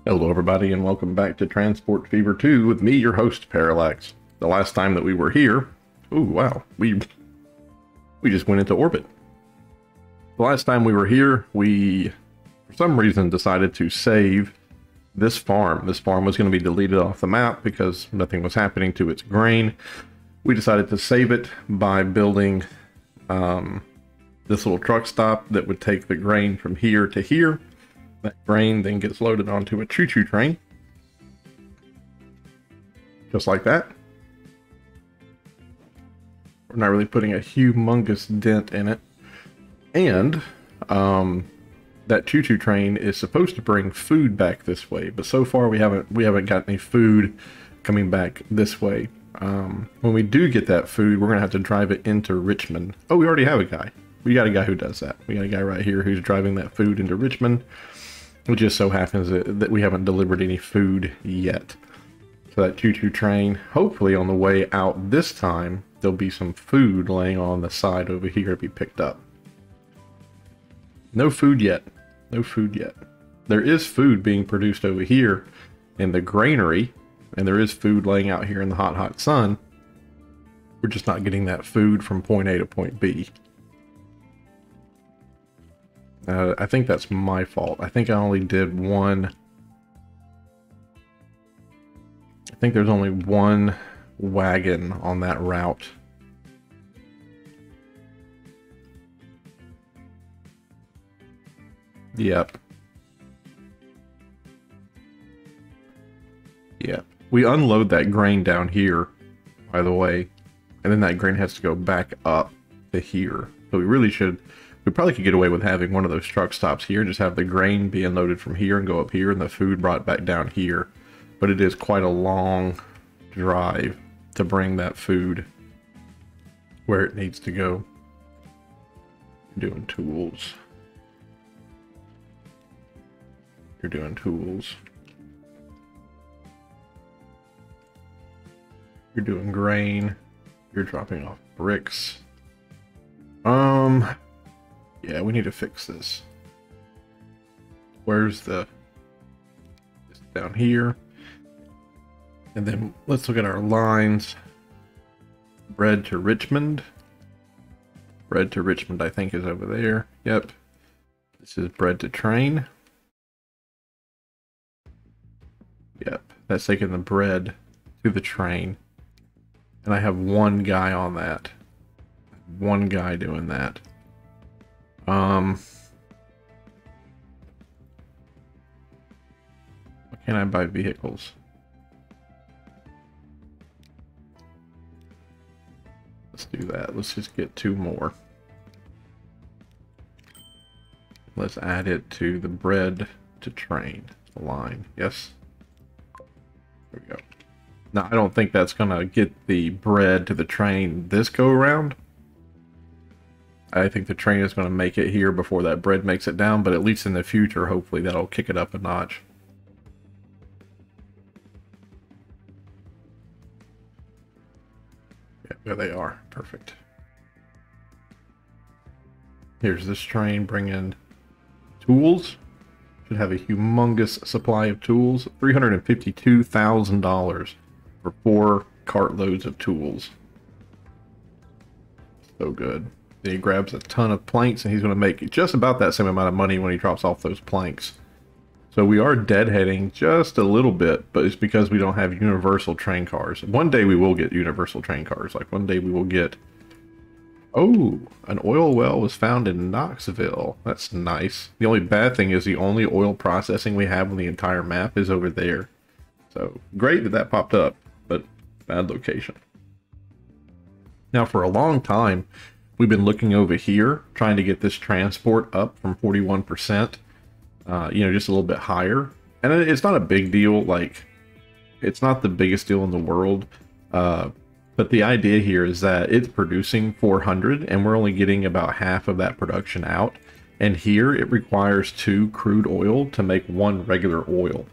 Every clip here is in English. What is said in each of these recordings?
Hello everybody and welcome back to Transport Fever 2 with me, your host, Parallax. The last time that we were here, ooh wow, we just went into orbit. The last time we were here, we, for some reason, decided to save this farm. This farm was going to be deleted off the map because nothing was happening to its grain. We decided to save it by building this little truck stop that would take the grain from here to here. That grain then gets loaded onto a choo-choo train. Just like that. We're not really putting a humongous dent in it. And that choo-choo train is supposed to bring food back this way, but so far we haven't got any food coming back this way. When we do get that food, we're gonna have to drive it into Richmond. Oh, we already have a guy. We got a guy who does that. We got a guy right here who's driving that food into Richmond. It just so happens that we haven't delivered any food yet. So that choo-choo train, hopefully on the way out this time, there'll be some food laying on the side over here to be picked up. No food yet. No food yet. There is food being produced over here in the granary, and there is food laying out here in the hot, hot sun. We're just not getting that food from point A to point B. I think that's my fault. I think I only did one. I think there's only one wagon on that route. Yep. Yep. We unload that grain down here, by the way, and then that grain has to go back up to here. So we probably could get away with having one of those truck stops here, just have the grain be unloaded from here and go up here and the food brought back down here. But it is quite a long drive to bring that food where it needs to go. You're doing tools. You're doing tools. You're doing grain. You're dropping off bricks. Yeah, we need to fix this. Where's this down here? And then let's look at our lines. Bread to Richmond. Bread to Richmond, I think, is over there. Yep. This is bread to train. Yep. That's taking the bread to the train. And I have one guy on that. One guy doing that. Why can't I buy vehicles? Let's do that. Let's just get two more. Let's add it to the bread to train line. Yes. There we go. Now, I don't think that's gonna get the bread to the train this go around. I think the train is going to make it here before that bread makes it down, but at least in the future, hopefully that'll kick it up a notch. Yeah, there they are. Perfect. Here's this train bringing tools. Should have a humongous supply of tools. $352,000 for 4 cartloads of tools. So good. He grabs a ton of planks and he's going to make just about that same amount of money when he drops off those planks. So we are deadheading just a little bit, but it's because we don't have universal train cars. One day we will get universal train cars. Like one day we will get... Oh, an oil well was found in Knoxville. That's nice. The only bad thing is the only oil processing we have on the entire map is over there. So great that that popped up, but bad location. Now for a long time, we've been looking over here, trying to get this transport up from 41%, you know, just a little bit higher. And it's not a big deal, like, it's not the biggest deal in the world. But the idea here is that it's producing 400, and we're only getting about half of that production out. And here, it requires 2 crude oil to make 1 regular oil.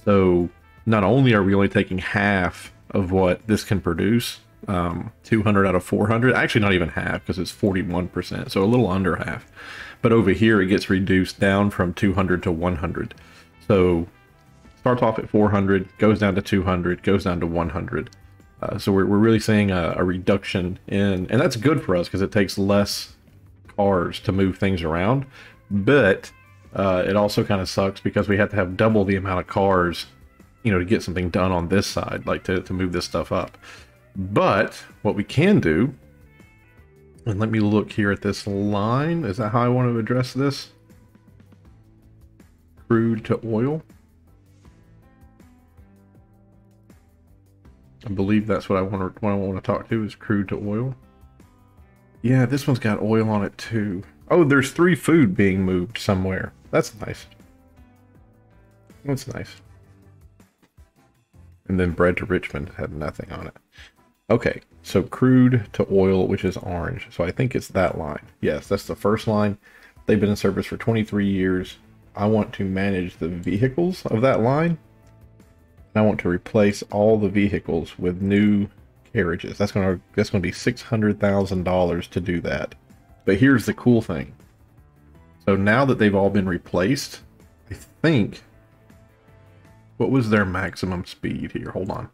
So, not only are we only taking half of what this can produce, 200 out of 400, actually not even half because it's 41%, so a little under half. But over here it gets reduced down from 200 to 100. So starts off at 400, goes down to 200, goes down to 100. So we're really seeing a reduction in, and that's good for us because it takes less cars to move things around. But it also kind of sucks because we have to have double the amount of cars, you know, to get something done on this side, like to move this stuff up. But what we can do, and let me look here at this line. Is that how I want to address this? Crude to oil. I believe that's what I want to talk to, is crude to oil. Yeah, this one's got oil on it too. Oh, there's 3 food being moved somewhere. That's nice. That's nice. And then bread to Richmond had nothing on it. Okay, so crude to oil, which is orange. So I think it's that line. Yes, that's the first line. They've been in service for 23 years. I want to manage the vehicles of that line. And I want to replace all the vehicles with new carriages. That's gonna be $600,000 to do that. But here's the cool thing. So now that they've all been replaced, I think, what was their maximum speed here? Hold on.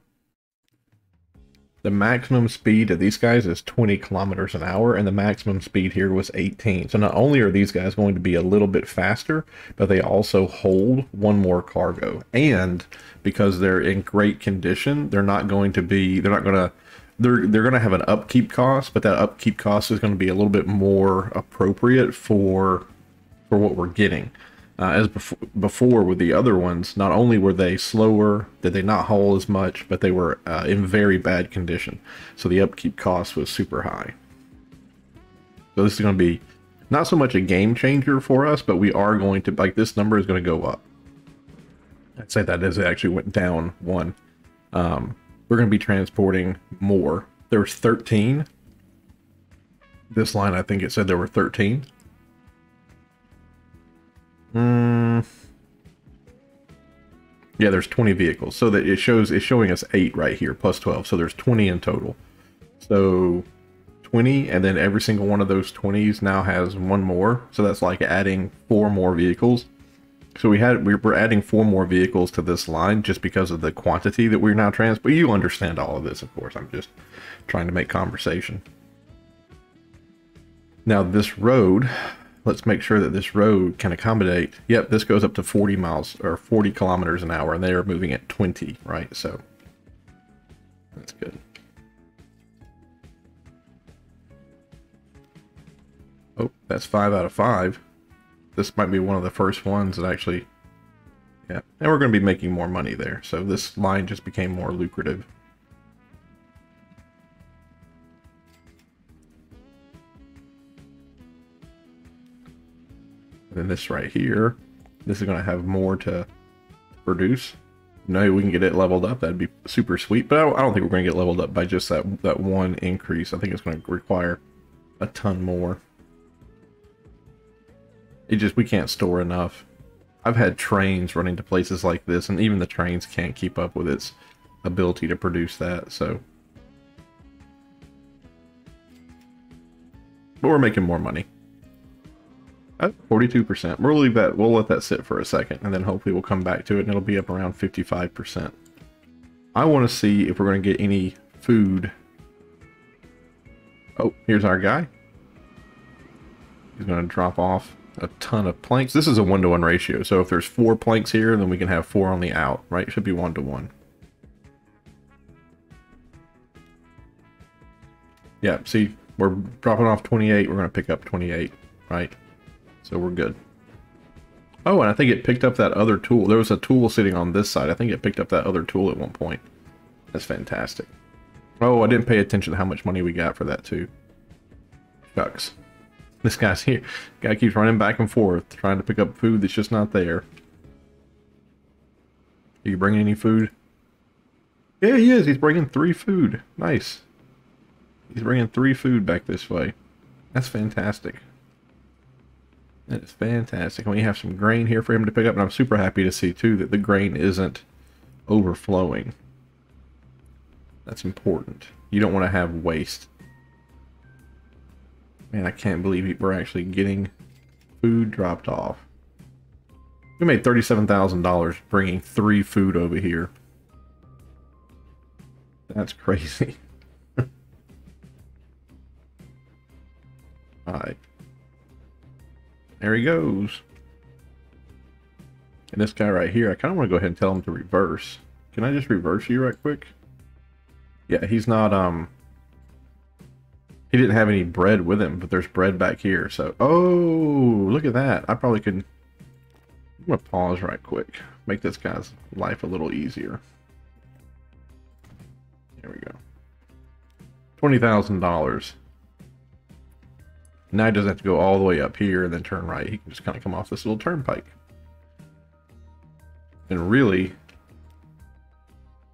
The maximum speed of these guys is 20 kilometers an hour, and the maximum speed here was 18. So not only are these guys going to be a little bit faster, but they also hold one more cargo. And because they're in great condition, they're going to have an upkeep cost, but that upkeep cost is going to be a little bit more appropriate for what we're getting. As before with the other ones, not only were they slower, did they not haul as much, but they were in very bad condition. So the upkeep cost was super high. So this is going to be not so much a game changer for us, but we are going to, like, this number is going to go up. I'd say that as it actually went down 1. We're going to be transporting more. There was 13. This line, I think it said there were 13. Yeah, there's 20 vehicles, so that it's showing us 8 right here plus 12, so there's 20 in total. So 20, and then every single one of those 20s now has 1 more, so that's like adding 4 more vehicles. So we're adding 4 more vehicles to this line just because of the quantity that we're now transporting. You understand all of this, of course. I'm just trying to make conversation. Now this road, let's make sure that this road can accommodate. Yep, this goes up to 40 miles or 40 kilometers an hour, and they are moving at 20, right? So that's good. Oh, that's 5 out of 5. This might be one of the first ones that actually, yeah. And we're going to be making more money there. So this line just became more lucrative. And then this right here, this is going to have more to produce. No, we can get it leveled up. That'd be super sweet. But I don't think we're going to get leveled up by just that 1 increase. I think it's going to require a ton more. We can't store enough. I've had trains running to places like this, and even the trains can't keep up with its ability to produce that. So, but we're making more money. 42%. We'll leave that. We'll let that sit for a second, and then hopefully we'll come back to it, and it'll be up around 55%. I want to see if we're going to get any food. Oh, here's our guy. He's going to drop off a ton of planks. This is a 1-to-1 ratio, so if there's 4 planks here, then we can have 4 on the out, right? It should be 1-to-1. Yeah, see, we're dropping off 28. We're going to pick up 28, right? So we're good. Oh, and I think it picked up that other tool. There was a tool sitting on this side. I think it picked up that other tool at one point. That's fantastic. Oh, I didn't pay attention to how much money we got for that too. Shucks. This guy's here. Guy keeps running back and forth, trying to pick up food that's just not there. Are you bringing any food? Yeah, he is. He's bringing 3 food. Nice. He's bringing 3 food back this way. That's fantastic. That is fantastic. And we have some grain here for him to pick up, and I'm super happy to see too that the grain isn't overflowing. That's important. You don't want to have waste. Man, I can't believe we're actually getting food dropped off. We made $37,000 bringing 3 food over here. That's crazy. Alright. There he goes. And this guy right here, I kind of want to go ahead and tell him to reverse. Can I just reverse you right quick? Yeah, he's not, he didn't have any bread with him, but there's bread back here, so... Oh, look at that. I probably could... I'm going to pause right quick. Make this guy's life a little easier. There we go. $20,000. Now he doesn't have to go all the way up here and then turn right. He can just kind of come off this little turnpike. And really,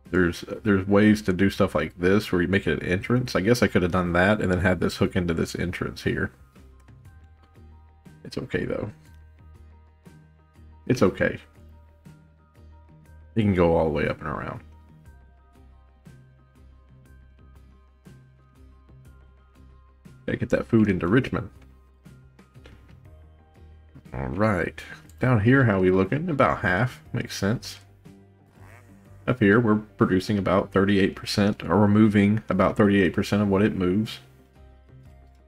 there's ways to do stuff like this where you make it an entrance. I guess I could have done that and then had this hook into this entrance here. It's okay though. It's okay. You can go all the way up and around. Gotta get that food into Richmond. Alright. Down here, how we looking? About half. Makes sense. Up here, we're producing about 38%, or we're moving about 38% of what it moves.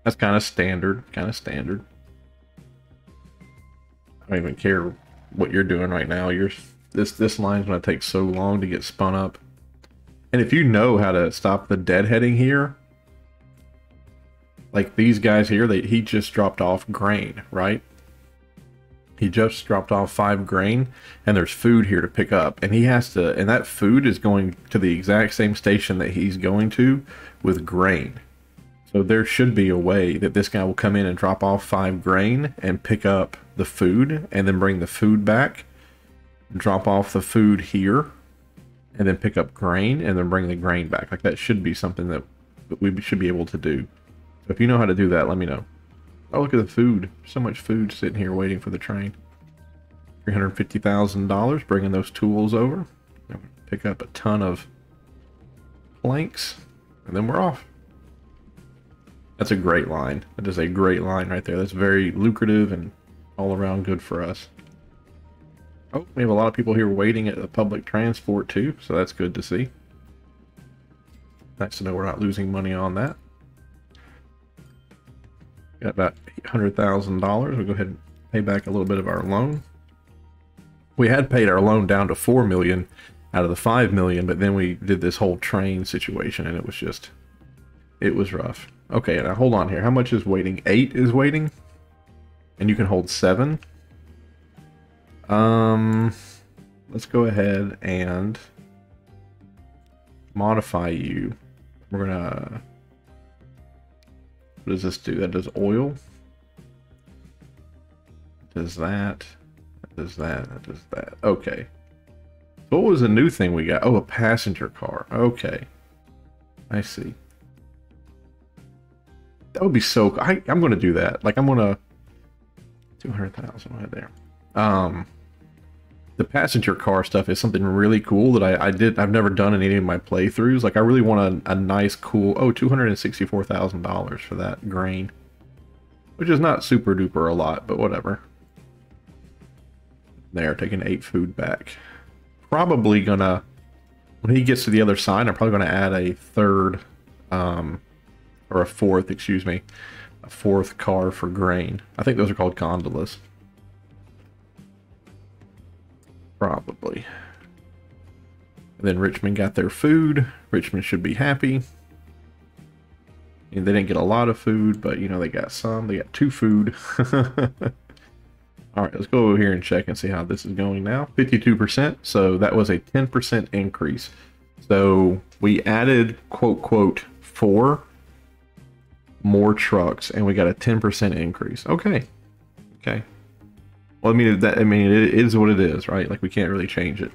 That's kind of standard. Kind of standard. I don't even care what you're doing right now. This line's going to take so long to get spun up. And if you know how to stop the deadheading here, like these guys here, he just dropped off grain, right? He just dropped off 5 grain, and there's food here to pick up. And he has to, and that food is going to the exact same station that he's going to with grain. So there should be a way that this guy will come in and drop off 5 grain and pick up the food, and then bring the food back, drop off the food here, and then pick up grain, and then bring the grain back. Like that should be something that we should be able to do. So if you know how to do that, let me know. Oh, look at the food. So much food sitting here waiting for the train. $350,000, bringing those tools over. Pick up a ton of planks, and then we're off. That's a great line. That is a great line right there. That's very lucrative and all around good for us. Oh, we have a lot of people here waiting at the public transport too, so that's good to see. Nice to know we're not losing money on that. Got about $800,000. We'll go ahead and pay back a little bit of our loan. We had paid our loan down to $4 million out of the $5 million, but then we did this whole train situation, and it was just, it was rough. Okay, now hold on here. How much is waiting? 8 is waiting, and you can hold 7. Let's go ahead and modify you. We're gonna. What does this do? That does oil. Does that. That does that. That does that. Okay. So what was the new thing we got? Oh, a passenger car. Okay. I see. That would be so cool. I'm going to do that. Like, I'm going to... 200,000 right there. The passenger car stuff is something really cool that I've never done in any of my playthroughs. Like, I really want a nice, cool... Oh, $264,000 for that grain. Which is not super duper a lot, but whatever. There, taking 8 food back. Probably gonna... When he gets to the other side, I'm probably gonna add a third... or a fourth, excuse me. A 4th car for grain. I think those are called gondolas. Probably. And then Richmond got their food. Richmond should be happy. And they didn't get a lot of food, but you know, they got some. They got 2 food. Alright, let's go over here and check and see how this is going now. 52%, so that was a 10% increase. So we added, quote, quote, 4 more trucks, and we got a 10% increase. Okay. Okay. Well, I mean, it is what it is, right? Like, we can't really change it.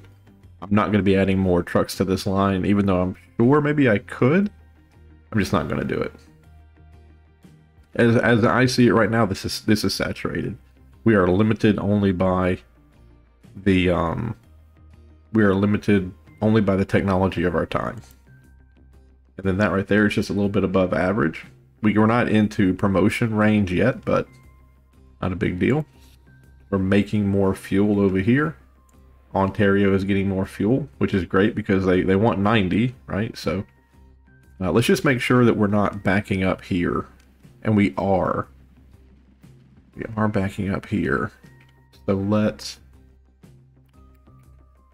I'm not going to be adding more trucks to this line, even though I'm sure maybe I could. I'm just not going to do it. As I see it right now, this is saturated. We are limited only by the technology of our time. And then that right there is just a little bit above average. We're not into promotion range yet, but not a big deal. We're making more fuel over here. Ontario is getting more fuel, which is great because they want 90, right? So let's just make sure that we're not backing up here. And we are. We are backing up here. So let's...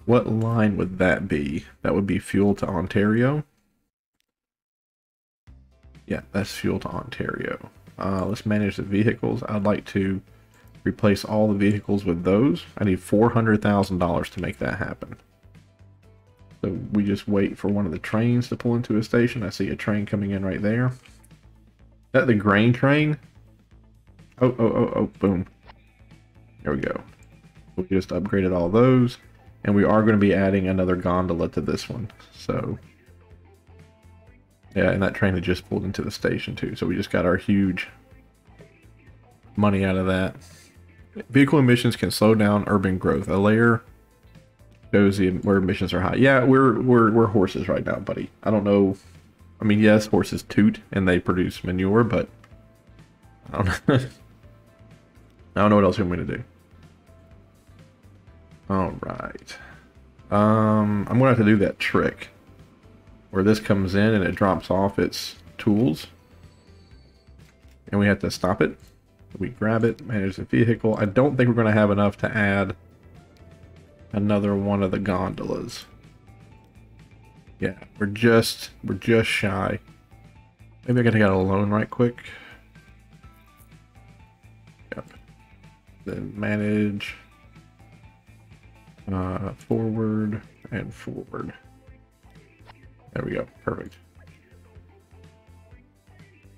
What line would that be? That would be fuel to Ontario. Yeah, that's fuel to Ontario. Let's manage the vehicles. I'd like to replace all the vehicles with those. I need $400,000 to make that happen. So we just wait for one of the trains to pull into a station. I see a train coming in right there. Is that the grain train? Oh, boom. There we go. We just upgraded all those. And we are going to be adding another gondola to this one. So, yeah, and that train had just pulled into the station too. So we just got our huge money out of that. Vehicle emissions can slow down urban growth. A layer shows where emissions are high. Yeah, we're horses right now, buddy. I don't know. I mean, yes, horses toot and they produce manure, but I don't know. I don't know what else I'm going to do. All right. I'm going to have to do that trick where this comes in and it drops off its tools. And we have to stop it. We grab it, manage the vehicle. I don't think we're going to have enough to add another one of the gondolas. Yeah, we're just shy. Maybe I gotta get a loan right quick. Yep. Then manage forward and forward. There we go. Perfect.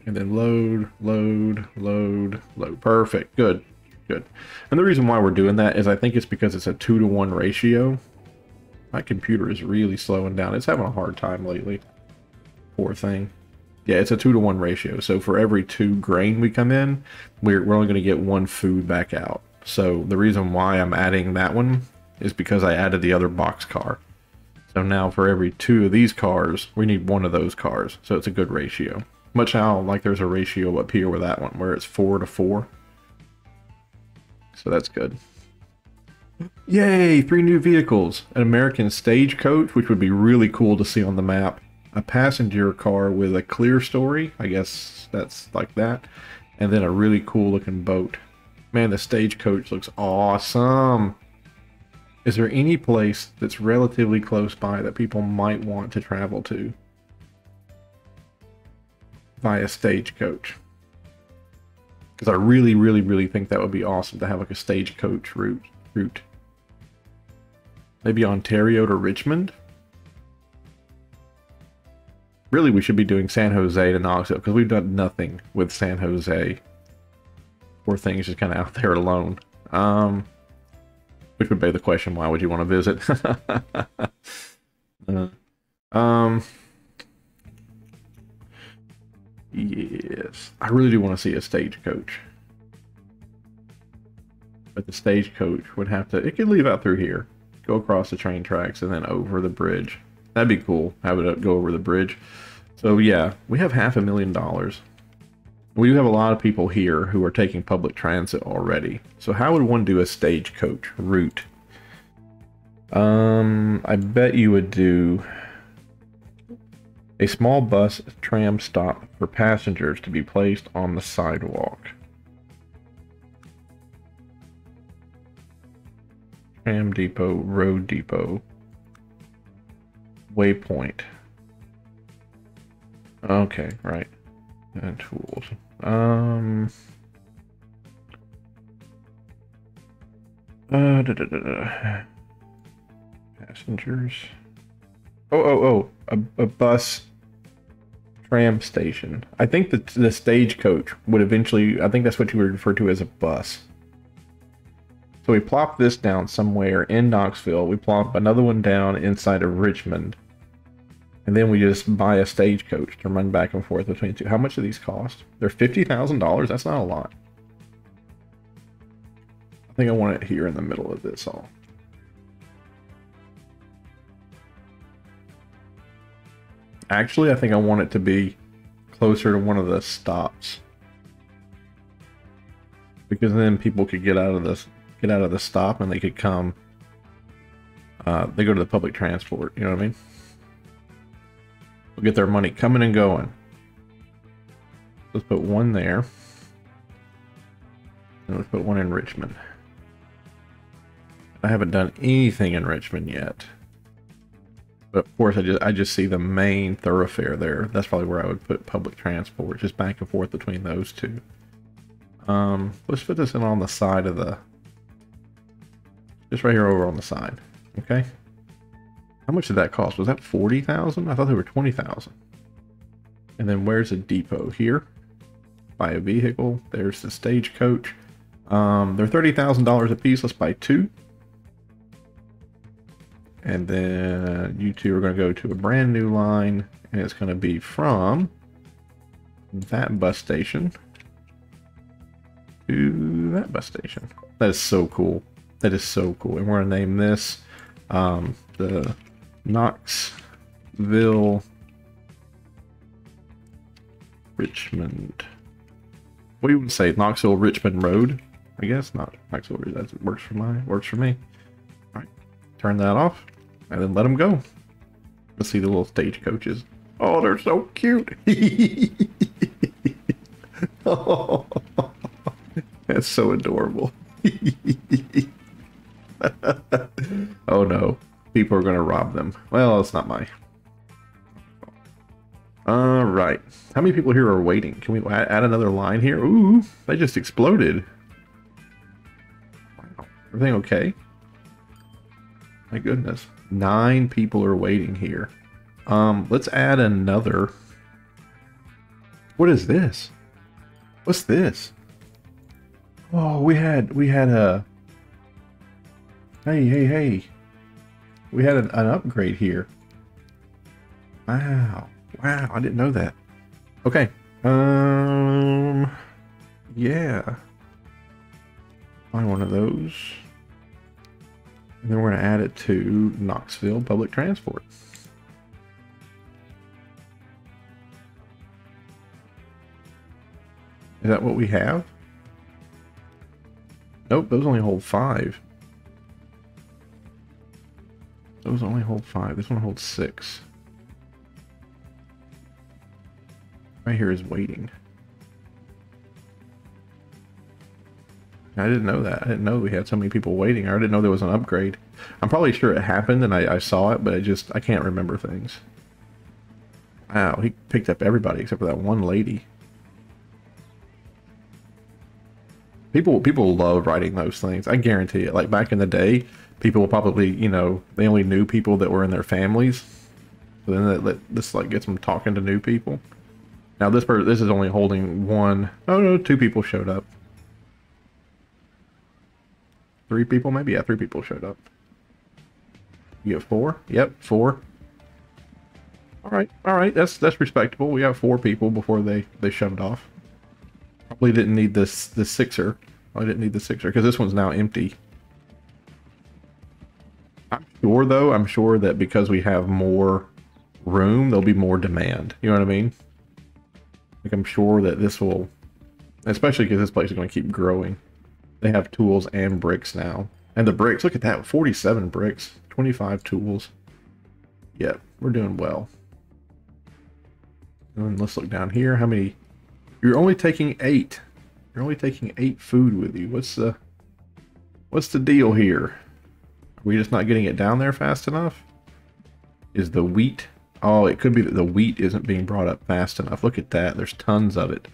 And then load, load, load, load. Perfect. Good. Good. And the reason why we're doing that is I think it's because it's a 2-to-1 ratio. My computer is really slowing down. It's having a hard time lately. Poor thing. Yeah, it's a 2-to-1 ratio. So for every 2 grain we come in, we're only going to get 1 food back out. So the reason why I'm adding that one is because I added the other box car. So now for every 2 of these cars, we need 1 of those cars. So it's a good ratio. Much how like there's a ratio up here with that one where it's 4-to-4. So that's good. Yay! 3 new vehicles. An American stagecoach, which would be really cool to see on the map. A passenger car with a clear story. I guess that's like that. And then a really cool looking boat. Man, the stagecoach looks awesome. Is there any place that's relatively close by that people might want to travel to via stagecoach? Because I really, really, really think that would be awesome to have like a stagecoach route. Maybe Ontario to Richmond? Really, we should be doing San Jose to Knoxville because we've done nothing with San Jose. Poor thing's just kind of out there alone. Which would beg the question, why would you want to visit? Yes, I really do want to see a stagecoach. But the stagecoach would have to, it could leave out through here, go across the train tracks and then over the bridge. That'd be cool, have it go over the bridge. So yeah, we have $500,000. We do have a lot of people here who are taking public transit already. So how would one do a stagecoach route? I bet you would do a small bus tram stop for passengers to be placed on the sidewalk. Tram depot, road depot, waypoint. Okay, right. And tools. Passengers. A bus tram station. I think the stagecoach would eventually, I think that's what you would refer to as a bus. So we plop this down somewhere in Knoxville. We plop another one down inside of Richmond. And then we just buy a stagecoach to run back and forth between the two. How much do these cost? They're $50,000. That's not a lot. I think I want it here in the middle of this all. Actually, I think I want it to be closer to one of the stops. Because then people could get out of this, get out of the stop and they could come. They go to the public transport. You know what I mean? We'll get their money coming and going. Let's put one there. And let's put one in Richmond. I haven't done anything in Richmond yet. But of course, I just see the main thoroughfare there. That's probably where I would put public transport, just back and forth between those two. Let's put this in on the side of the... Just right here over on the side. Okay. How much did that cost? Was that 40,000? I thought they were 20,000. And then where's the depot? Here. Buy a vehicle. There's the stagecoach. They're $30,000 a piece. Let's buy two. And then you two are going to go to a brand new line. And it's going to be from that bus station to that bus station. That is so cool. That is so cool. And we're going to name this the Knoxville Richmond. What do you want to say? Knoxville Richmond Road? I guess not. Knoxville. That works for me. All right. Turn that off and then let them go. Let's see the little stagecoaches. Oh, they're so cute. Oh, that's so adorable. Oh no, people are going to rob them. Well, it's not my... All right, how many people here are waiting? Can we add another line here? Ooh, they just exploded. Wow. Everything okay? My goodness, 9 people are waiting here. Let's add another. What is this? What's this? Oh, we had a... Hey. We had an upgrade here. Wow, I didn't know that. Okay. Yeah. Find one of those. And then we're going to add it to Knoxville Public Transport. Is that what we have? Nope, those only hold 5. Those only hold 5. This one holds 6. Right here is waiting. I didn't know that. I didn't know we had so many people waiting. I didn't know there was an upgrade. I'm probably sure it happened and I saw it, but I can't remember things. Wow, he picked up everybody except for that one lady. People love writing those things. I guarantee it. Like back in the day, people will probably, you know, they only knew people that were in their families. So then this like gets them talking to new people. Now this is only holding one. Oh no, 2 people showed up. 3 people maybe? Yeah, 3 people showed up. You have 4? Yep, 4. All right. That's respectable. We have 4 people before they shoved off. Probably didn't need this 6er. I didn't need the 6er because this one's now empty. I'm sure that because we have more room, there'll be more demand. You know what I mean? Like I'm sure that this will, especially because this place is going to keep growing. They have tools and bricks now. And the bricks, look at that, 47 bricks, 25 tools. Yep, we're doing well. And let's look down here. How many? You're only taking 8. You're only taking 8 food with you. What's the deal here? Are we just not getting it down there fast enough? Is the wheat... Oh, it could be that the wheat isn't being brought up fast enough. Look at that. There's tons of it.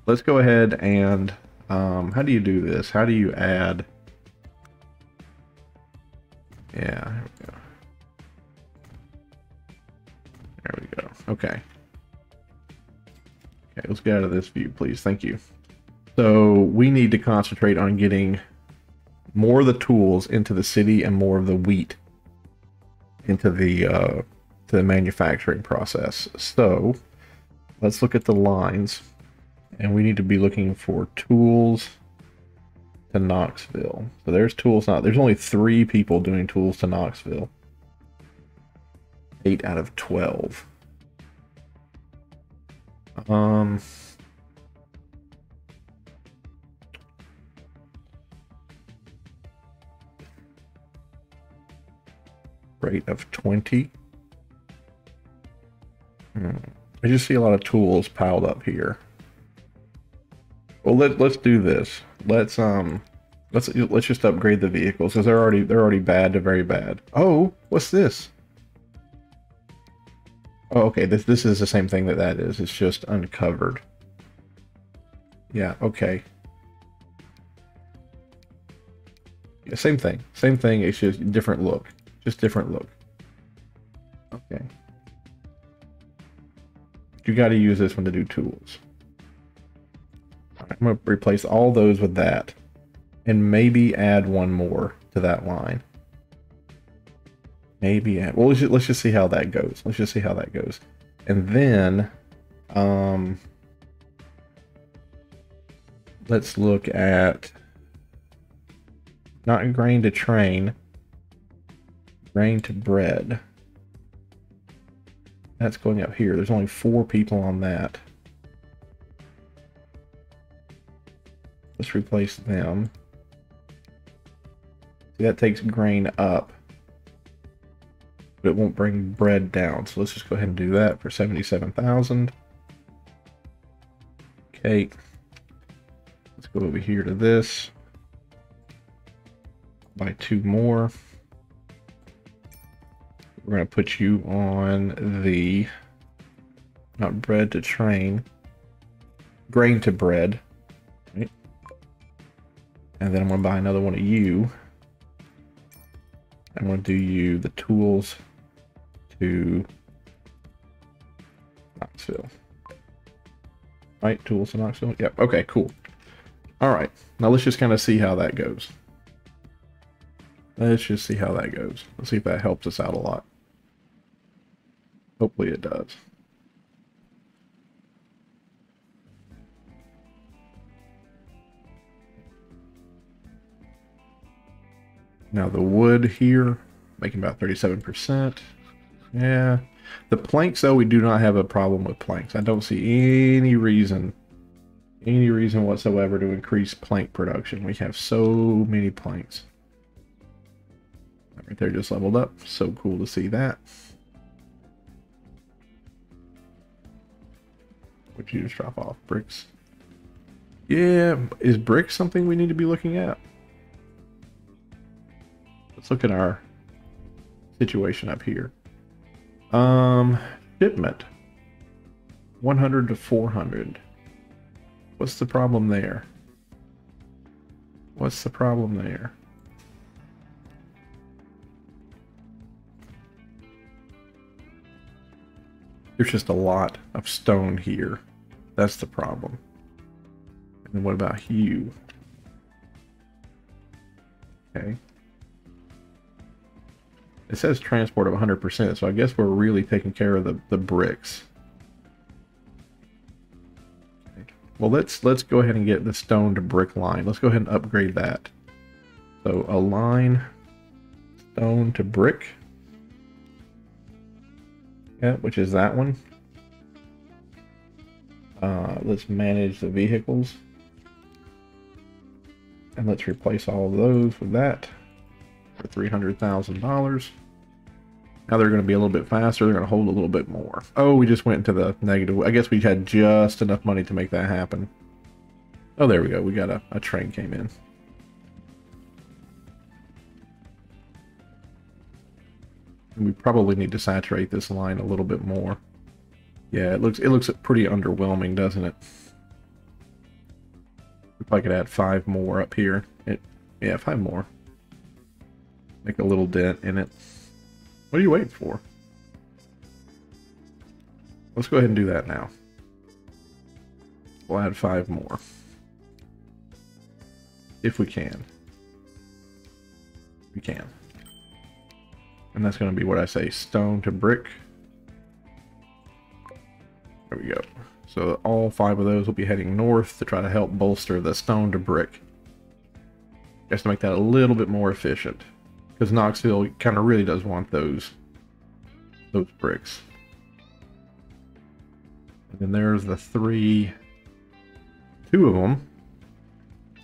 Let's go ahead and... how do you do this? How do you add... Yeah, there we go. There we go. Okay. Okay, let's get out of this view, please. Thank you. So we need to concentrate on getting more of the tools into the city and more of the wheat into the to the manufacturing process. So let's look at the lines, and we need to be looking for tools to Knoxville. So there's tools. There's only 3 people doing tools to Knoxville. 8 out of 12. rate of 20. I just see a lot of tools piled up here. Well, let's do this. Let's just upgrade the vehicles because they're already bad to very bad. Oh, what's this? Oh, okay. This is the same thing that is. It's just uncovered. Yeah. Okay. Yeah, same thing. Same thing. It's just different look. Just different look. Okay. You got to use this one to do tools. I'm going to replace all those with that. And maybe add one more to that line. Maybe add... Well, let's just see how that goes. Let's just see how that goes. And then... let's look at... Not grain to train. Grain to bread. That's going up here. There's only 4 people on that. Let's replace them. See, that takes grain up. But it won't bring bread down. So let's just go ahead and do that for 77,000. Okay. Let's go over here to this. Buy 2 more. We're going to put you on the, not bread to train, grain to bread. Right? And then I'm going to buy another one of you. I'm going to do you the tools to Knoxville. Right, tools to Knoxville. Yep, okay, cool. All right, now let's just kind of see how that goes. Let's just see how that goes. Let's see if that helps us out a lot. Hopefully it does. Now the wood here, making about 37%. Yeah. The planks, though, we do not have a problem with planks. I don't see any reason whatsoever to increase plank production. We have so many planks. Right there just leveled up. So cool to see that. Would you just drop off? Bricks? Yeah, is bricks something we need to be looking at? Let's look at our situation up here. Shipment. 100 to 400. What's the problem there? What's the problem there? There's just a lot of stone here. That's the problem. And then what about you? Okay. It says transport of 100%, so I guess we're really taking care of the bricks. Okay. Well, let's go ahead and get the stone to brick line. Let's go ahead and upgrade that. So align stone to brick. Yeah, which is that one. Let's manage the vehicles. And let's replace all of those with that for $300,000. Now they're going to be a little bit faster. They're going to hold a little bit more. Oh, we just went into the negative. I guess we had just enough money to make that happen. Oh, there we go. We got a train came in. We probably need to saturate this line a little bit more. Yeah, it looks pretty underwhelming, doesn't it? If I could add 5 more up here. Yeah, 5 more. Make a little dent in it. What are you waiting for? Let's go ahead and do that now. We'll add 5 more. If we can. We can. And that's going to be what I say, stone to brick. There we go. So all 5 of those will be heading north to try to help bolster the stone to brick. Just to make that a little bit more efficient. Because Knoxville kind of really does want those bricks. And then there's the 3. 2 of them.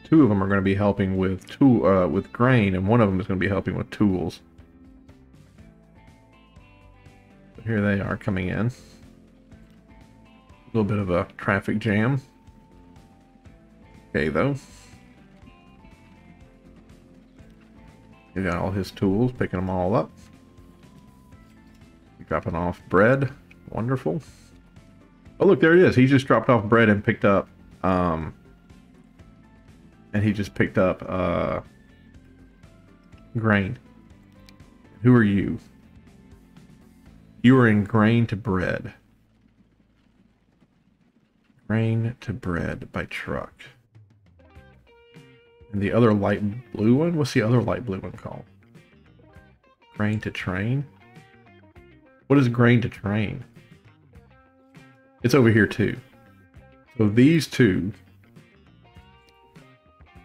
2 of them are going to be helping with grain, and one of them is going to be helping with tools. Here they are coming in. A little bit of a traffic jam. Okay, though. He got all his tools, picking them all up. Dropping off bread. Wonderful. Oh, look, there he is. He just dropped off bread and picked up, grain. Who are you? You are in grain to bread. Grain to bread by truck. And the other light blue one? What's the other light blue one called? Grain to train? What is grain to train? It's over here too. So these two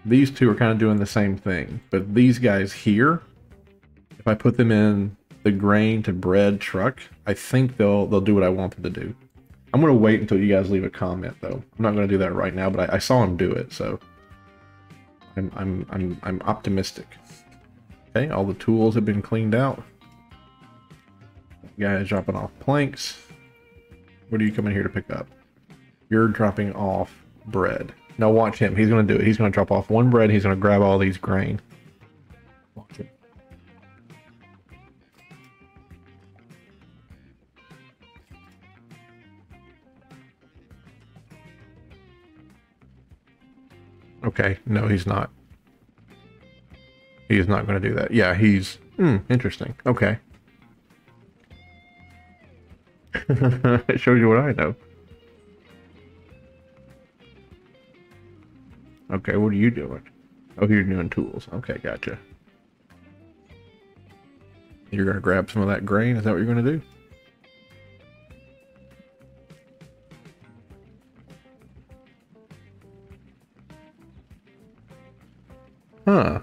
are kind of doing the same thing. But these guys here, if I put them in the grain to bread truck, I think they'll do what I want them to do. I'm gonna wait until you guys leave a comment though. I'm not gonna do that right now, but I saw him do it, so I'm optimistic. Okay, all the tools have been cleaned out. Guys dropping off planks. What are you coming here to pick up? You're dropping off bread. Now watch him. He's going to do it. He's going to drop off one bread. He's going to grab all these grain. Watch him. Okay. No, he's not. He is not going to do that. Yeah, he's... interesting. Okay. It shows you what I know. Okay, what are you doing? Oh, you're doing tools. Okay, gotcha. You're gonna grab some of that grain? Is that what you're gonna do? Huh.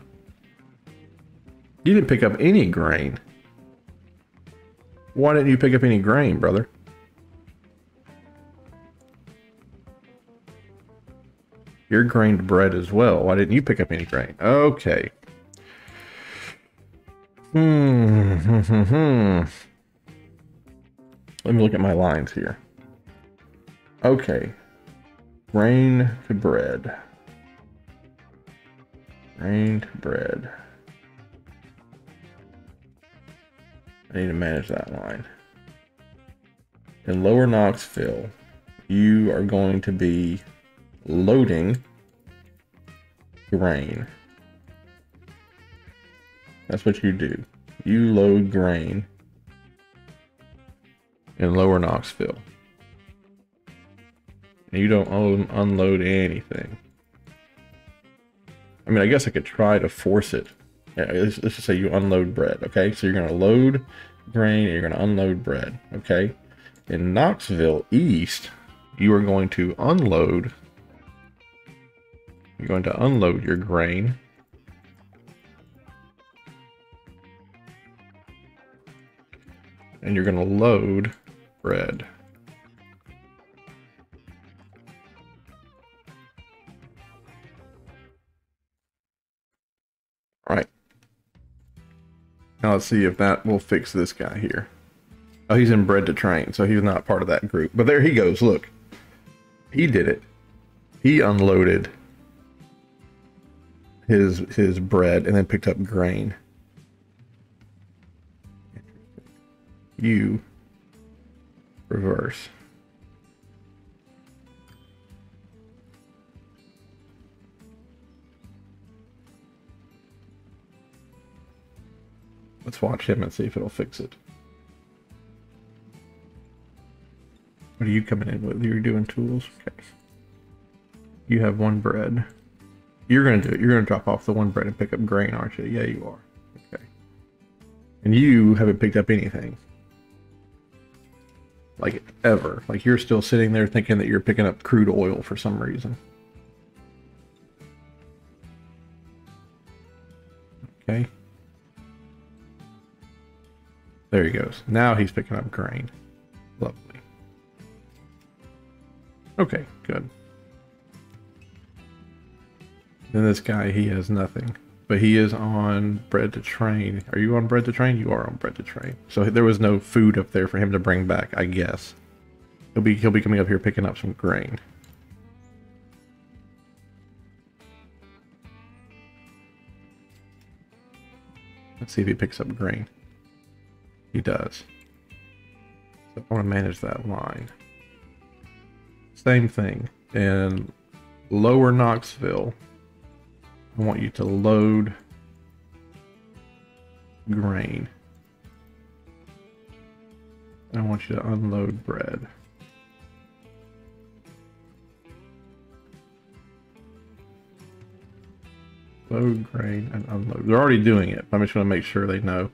You didn't pick up any grain. Why didn't you pick up any grain, brother? You're grained bread as well. Why didn't you pick up any grain? Okay. Let me look at my lines here. Okay. Grain to bread. Grain to bread. I need to manage that line. In Lower Knoxville, you are going to be loading grain. That's what you do. You load grain in Lower Knoxville. And you don't unload anything. I mean, I guess I could try to force it. Yeah, let's just say you unload bread, okay? So you're going to load grain and you're going to unload bread, okay? In Knoxville East, you are going to unload. You're going to unload your grain. And you're going to load bread. All right. Now let's see if that will fix this guy here. Oh, he's in bread to train, so he's not part of that group. But there he goes, look. He did it. He unloaded his bread and then picked up grain. You reverse. Let's watch him and see if it'll fix it. What are you coming in with? You're doing tools? Okay. You have one bread. You're going to do it. You're going to drop off the one bread and pick up grain, aren't you? Yeah, you are. Okay. And you haven't picked up anything. Like, ever. Like, you're still sitting there thinking that you're picking up crude oil for some reason. Okay. There he goes. Now he's picking up grain. Lovely. Okay, good. Then this guy, he has nothing. But he is on bread to train. Are you on bread to train? You are on bread to train. So there was no food up there for him to bring back, I guess. He'll be coming up here picking up some grain. Let's see if he picks up grain. He does. So I want to manage that line. Same thing. In lower Knoxville, I want you to load grain. And I want you to unload bread. Load grain and unload. They're already doing it. I'm just going to make sure they know.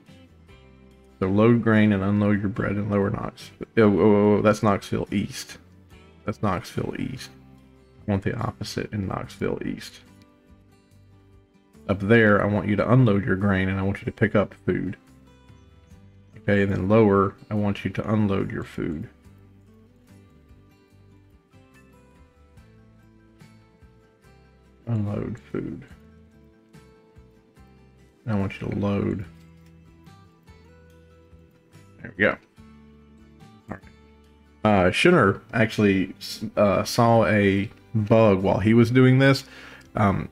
So load grain and unload your bread in lower Knoxville. Oh, that's Knoxville East. That's Knoxville East. I want the opposite in Knoxville East. Up there, I want you to unload your grain and I want you to pick up food. Okay, and then lower, I want you to unload your food. Unload food. And I want you to load. There we go. All right. Shinner actually saw a bug while he was doing this.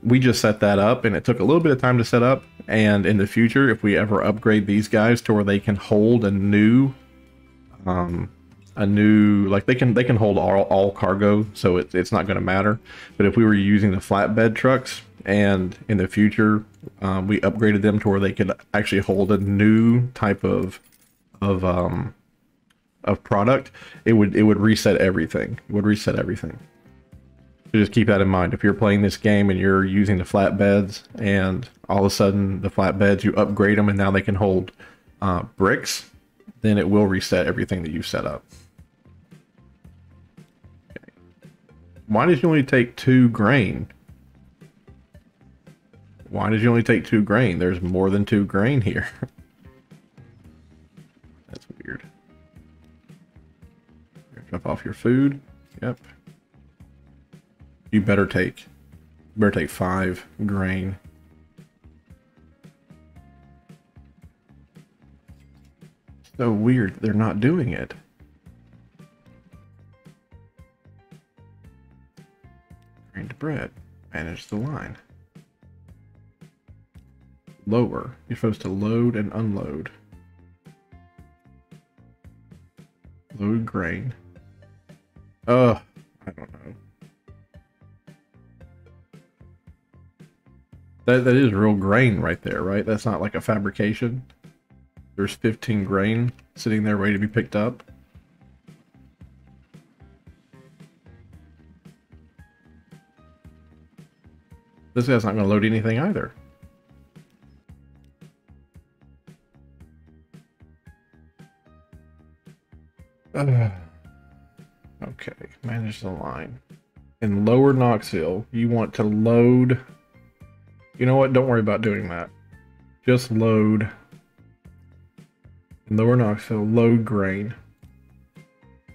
We just set that up and it took a little bit of time to set up, and in the future if we ever upgrade these guys to where they can hold a new like they can hold all cargo, so it's not going to matter. But if we were using the flatbed trucks and in the future we upgraded them to where they could actually hold a new type of product, it would reset everything. It would reset everything. So just keep that in mind. If you're playing this game and you're using the flatbeds and all of a sudden the flatbeds, you upgrade them and now they can hold bricks, then it will reset everything that you set up. Okay. Why did you only take 2 grain? Why did you only take 2 grain? There's more than 2 grain here. That's weird. Drop off your food. Yep. You better take 5 grain. So weird, they're not doing it. Grain to bread. Manage the line. Lower. You're supposed to load and unload. Load grain. I don't know. That is real grain right there, right? That's not like a fabrication. There's 15 grain sitting there ready to be picked up. This guy's not going to load anything either. Okay, manage the line. In lower Knoxville, you want to load... You know what? Don't worry about doing that. Just load. In lower Knoxville, load grain.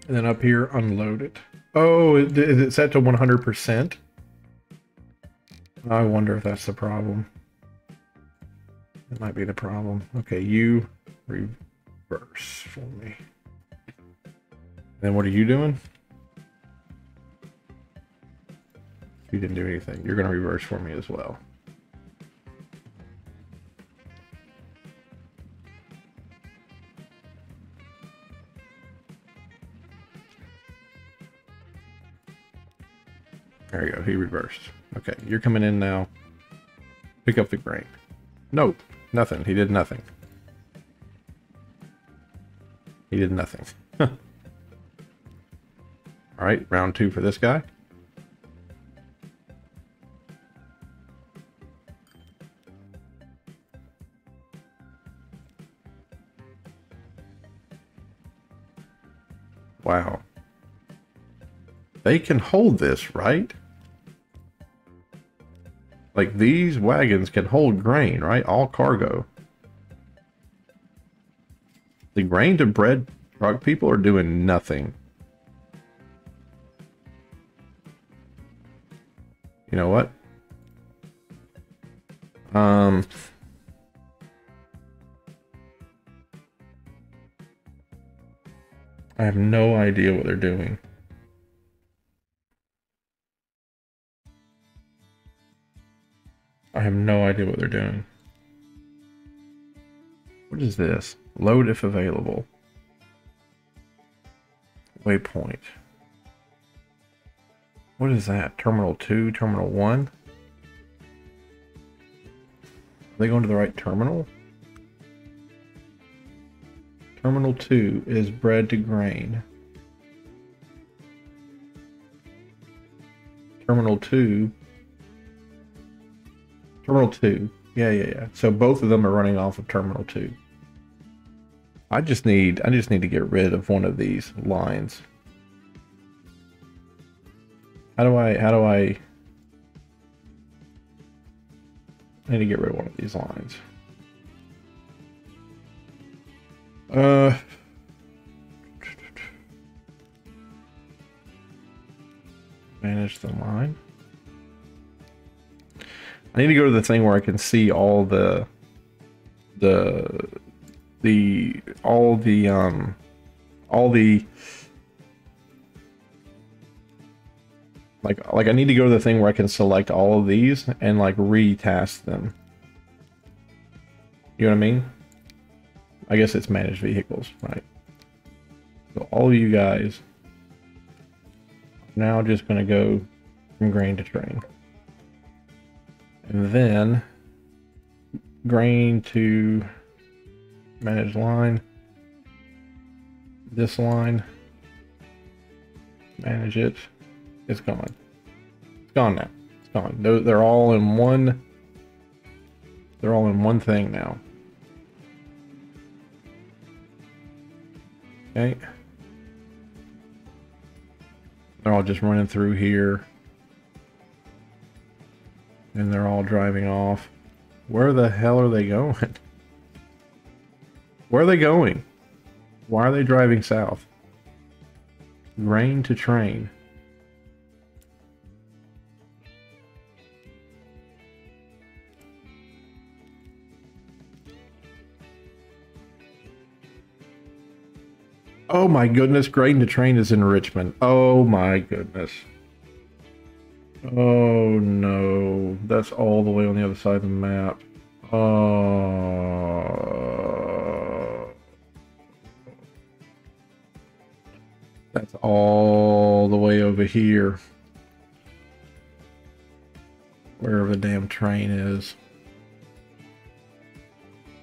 And then up here, unload it. Oh, is it set to 100%? I wonder if that's the problem. That might be the problem. Okay, you reverse for me. Then what are you doing? You didn't do anything. You're going to reverse for me as well. There you go. He reversed. Okay, you're coming in now. Pick up the grain. Nope. Nothing. He did nothing. He did nothing. Alright, round 2 for this guy. Wow. They can hold this, right? Like, these wagons can hold grain, right? All cargo. The grain to bread truck people are doing nothing. You know what? Um, I have no idea what they're doing. I have no idea what they're doing. What is this? Load if available. Waypoint. What is that? Terminal 2, Terminal 1? Are they going to the right terminal? Terminal 2 is bread to grain. Terminal 2. Terminal 2. Yeah. So both of them are running off of Terminal 2. I just need to get rid of one of these lines. How do I need to get rid of one of these lines. Manage the line. I need to go to the thing where I can see all the like I need to go to the thing where I can select all of these and like retask them. You know what I mean? I guess it's manage vehicles, right? So all of you guys are now just going to go from grain to train. And then grain to manage line. This line. Manage it. It's gone. It's gone now. It's gone. They're all in one. They're all in one thing now. Okay. They're all just running through here. And they're all driving off. Where the hell are they going? Where are they going? Why are they driving south? Grain to train. Oh my goodness, grain to train is in Richmond. Oh my goodness. Oh no, that's all the way on the other side of the map. Oh. That's all the way over here. Wherever the damn train is.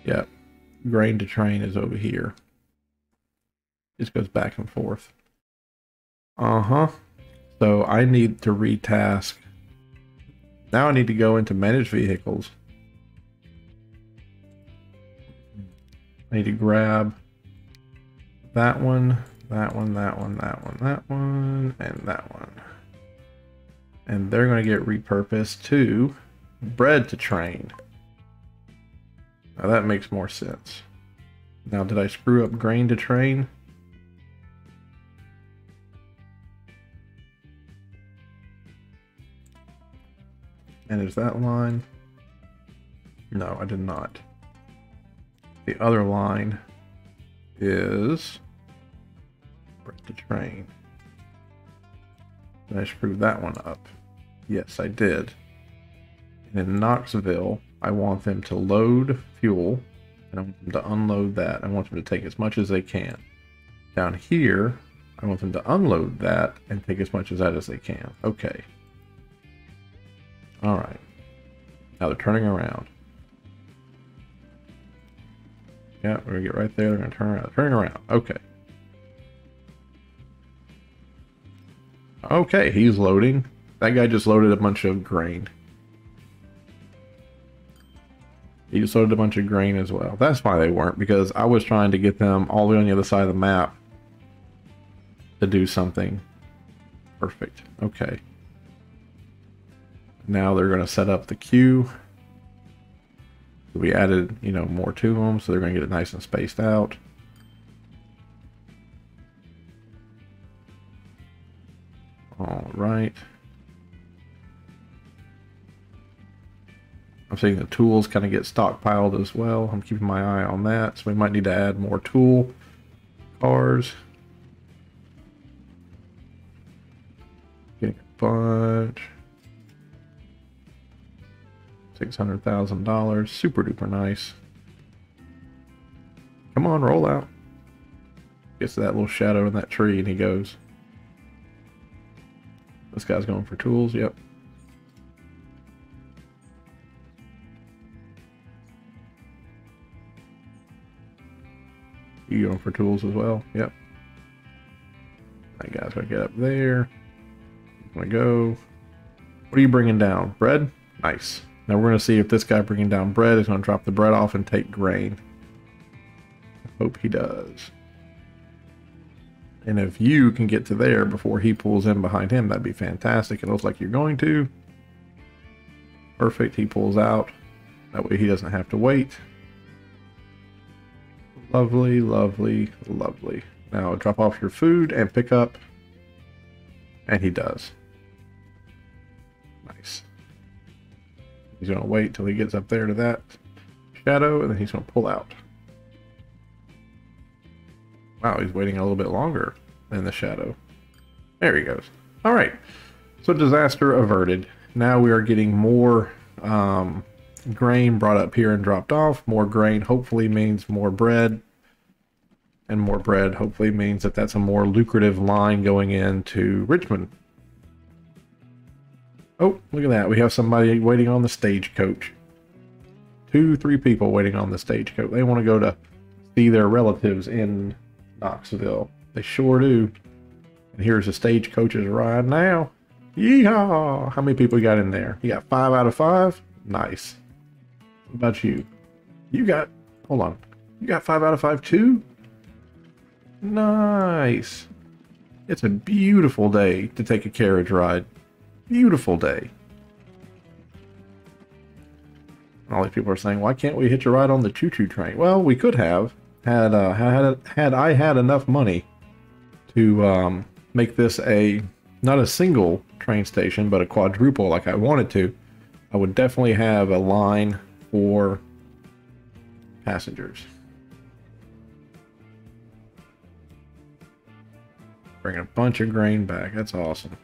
Yep. Grain to train is over here. Just goes back and forth. Uh-huh. So I need to retask. Now I need to go into manage vehicles. I need to grab that one, that one, that one, that one, that one, and that one. And they're going to get repurposed to bread to train. Now that makes more sense. Now, did I screw up grain to train? And is that line? No, I did not. The other line is bread to train. Did I screw that one up? Yes, I did. And in Knoxville, I want them to load fuel, and I want them to unload that. I want them to take as much as they can. Down here, I want them to unload that and take as much of that as they can. Okay. All right. Now they're turning around. Yeah, we're gonna get right there. They're gonna turn around. Turning around. Okay. Okay, he's loading. That guy just loaded a bunch of grain. He just loaded a bunch of grain as well. That's why they weren't, because I was trying to get them all the way on the other side of the map to do something. Perfect. Okay. Now they're going to set up the queue. We added, you know, more to them, so they're going to get it nice and spaced out. All right. I'm seeing the tools kind of get stockpiled as well. I'm keeping my eye on that. So we might need to add more tool cars. Getting a bunch. $600,000. Super duper nice. Come on, roll out. Gets to that little shadow in that tree and he goes. This guy's going for tools. Yep. You going for tools as well? Yep. That guy's gonna get up there. I'm gonna go. What are you bringing down? Bread? Nice. Now we're gonna see if this guy bringing down bread is gonna drop the bread off and take grain. I hope he does. And if you can get to there before he pulls in behind him, that'd be fantastic. It looks like you're going to. Perfect. He pulls out. That way he doesn't have to wait. Lovely, lovely, lovely. Now drop off your food and pick up. And he does. Nice. He's going to wait till he gets up there to that shadow, and then he's going to pull out. Wow, he's waiting a little bit longer than the shadow. There he goes. All right. So disaster averted. Now we are getting more grain brought up here and dropped off. More grain hopefully means more bread. And more bread hopefully means that that's a more lucrative line going into Richmond. Oh, look at that. We have somebody waiting on the stagecoach. 2, 3 people waiting on the stagecoach. They want to go to see their relatives in Knoxville. They sure do. And here's the stagecoach's ride now. Yeehaw! How many people you got in there? You got 5 out of 5? Nice. What about you? You got, hold on. You got 5 out of 5 too? Nice. It's a beautiful day to take a carriage ride. Beautiful day. All these people are saying, why can't we hitch a ride on the choo-choo train? Well, we could have. Had I had enough money to make this not a single train station, but a quadruple like I wanted to, I would definitely have a line for passengers. Bring a bunch of grain back. That's awesome.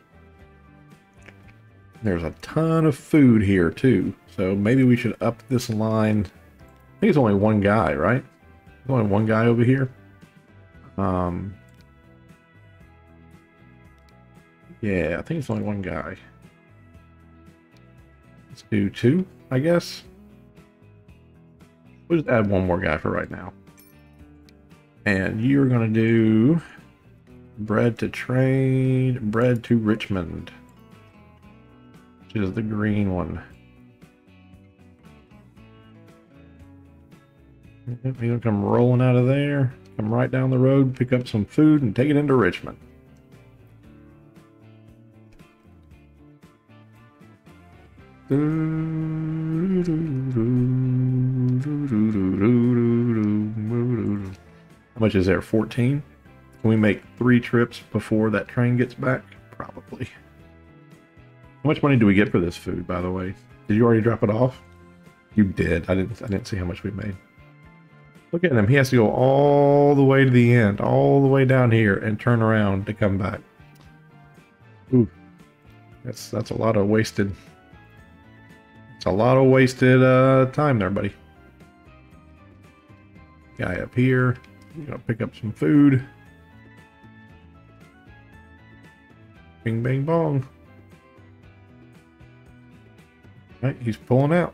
There's a ton of food here too, so maybe we should up this line. I think it's only one guy, right? There's only one guy over here. Yeah, I think it's only one guy. Let's do 2, I guess. We'll just add one more guy for right now. And you're gonna do bread to trade, bread to Richmond, which is the green one. He's gonna come rolling out of there, come right down the road, pick up some food, and take it into Richmond. How much is there? 14? Can we make 3 trips before that train gets back? Probably. How much money do we get for this food, by the way? Did you already drop it off? You did. I didn't see how much we made. Look at him. He has to go all the way to the end, all the way down here, and turn around to come back. Ooh, that's a lot of wasted. It's a lot of wasted time there, buddy. Guy up here. You gonna pick up some food. Bing, bang, bong. All right, he's pulling out.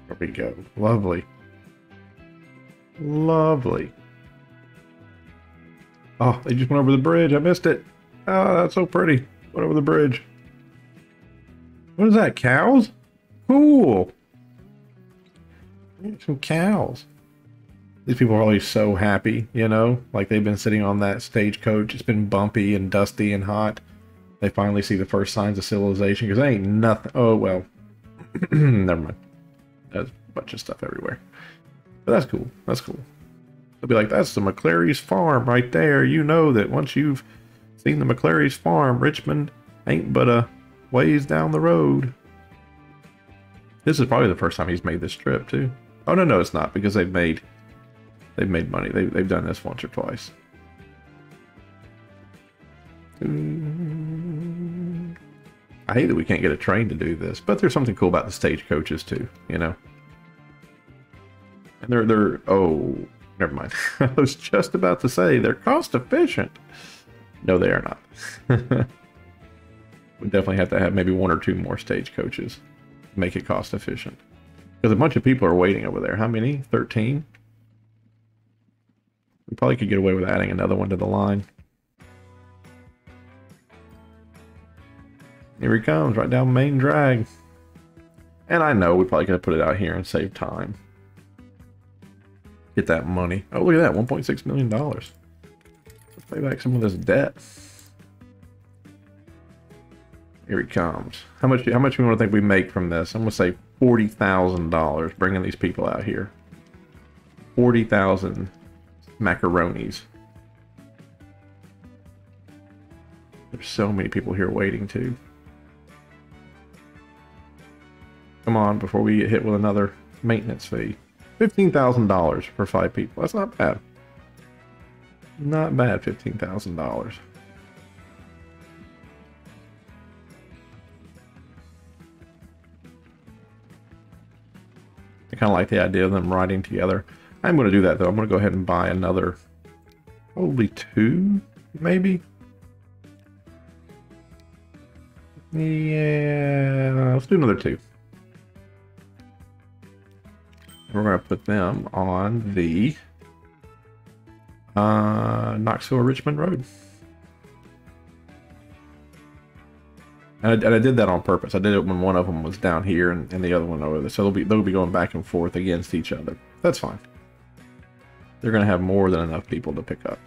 There we go. Lovely. Lovely. Oh, they just went over the bridge. I missed it. Oh, that's so pretty. Went over the bridge. What is that? Cows? Cool. Some cows. These people are always so happy, you know? Like they've been sitting on that stagecoach. It's been bumpy and dusty and hot. They finally see the first signs of civilization because there ain't nothing. Oh, well. Never mind. There's a bunch of stuff everywhere. But that's cool. That's cool. They'll be like, that's the McClary's farm right there. You know that once you've seen the McClary's farm, Richmond ain't but a ways down the road. This is probably the first time he's made this trip too. Oh no, it's not, because they've made money. They've done this once or twice. I hate that we can't get a train to do this, but there's something cool about the stagecoaches too, you know. And they're oh, never mind. I was just about to say they're cost efficient. No, they are not. We definitely have to have maybe 1 or 2 more stagecoaches to make it cost efficient. Because a bunch of people are waiting over there. How many? 13? We probably could get away with adding another one to the line. Here he comes, right down main drag. And I know we probably could have put it out here and save time. Get that money. Oh, look at that, $1.6 million. Let's pay back some of this debt. Here he comes. How much we want to think we make from this? I'm going to say $40,000 bringing these people out here. 40,000 macaronis. There's so many people here waiting too. Come on, before we get hit with another maintenance fee. $15,000 for 5 people. That's not bad. Not bad, $15,000. I kind of like the idea of them riding together. I'm going to do that though. I'm going to go ahead and buy another, probably 2, maybe. Yeah, let's do another 2. We're going to put them on the Knoxville Richmond Road. And I did that on purpose. I did it when one of them was down here and the other one over there. So they'll be going back and forth against each other. That's fine. They're going to have more than enough people to pick up.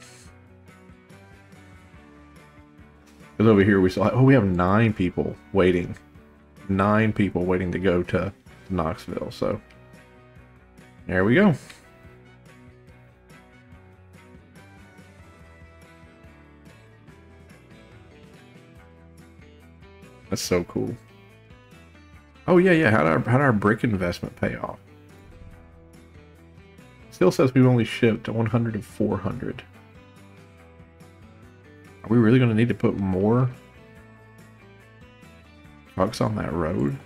Because over here we saw, oh, we have 9 people waiting. 9 people waiting to go to Knoxville. So there we go. That's so cool. Oh yeah. How'd our brick investment pay off? Still says we've only shipped 100 of 400. Are we really going to need to put more trucks on that road?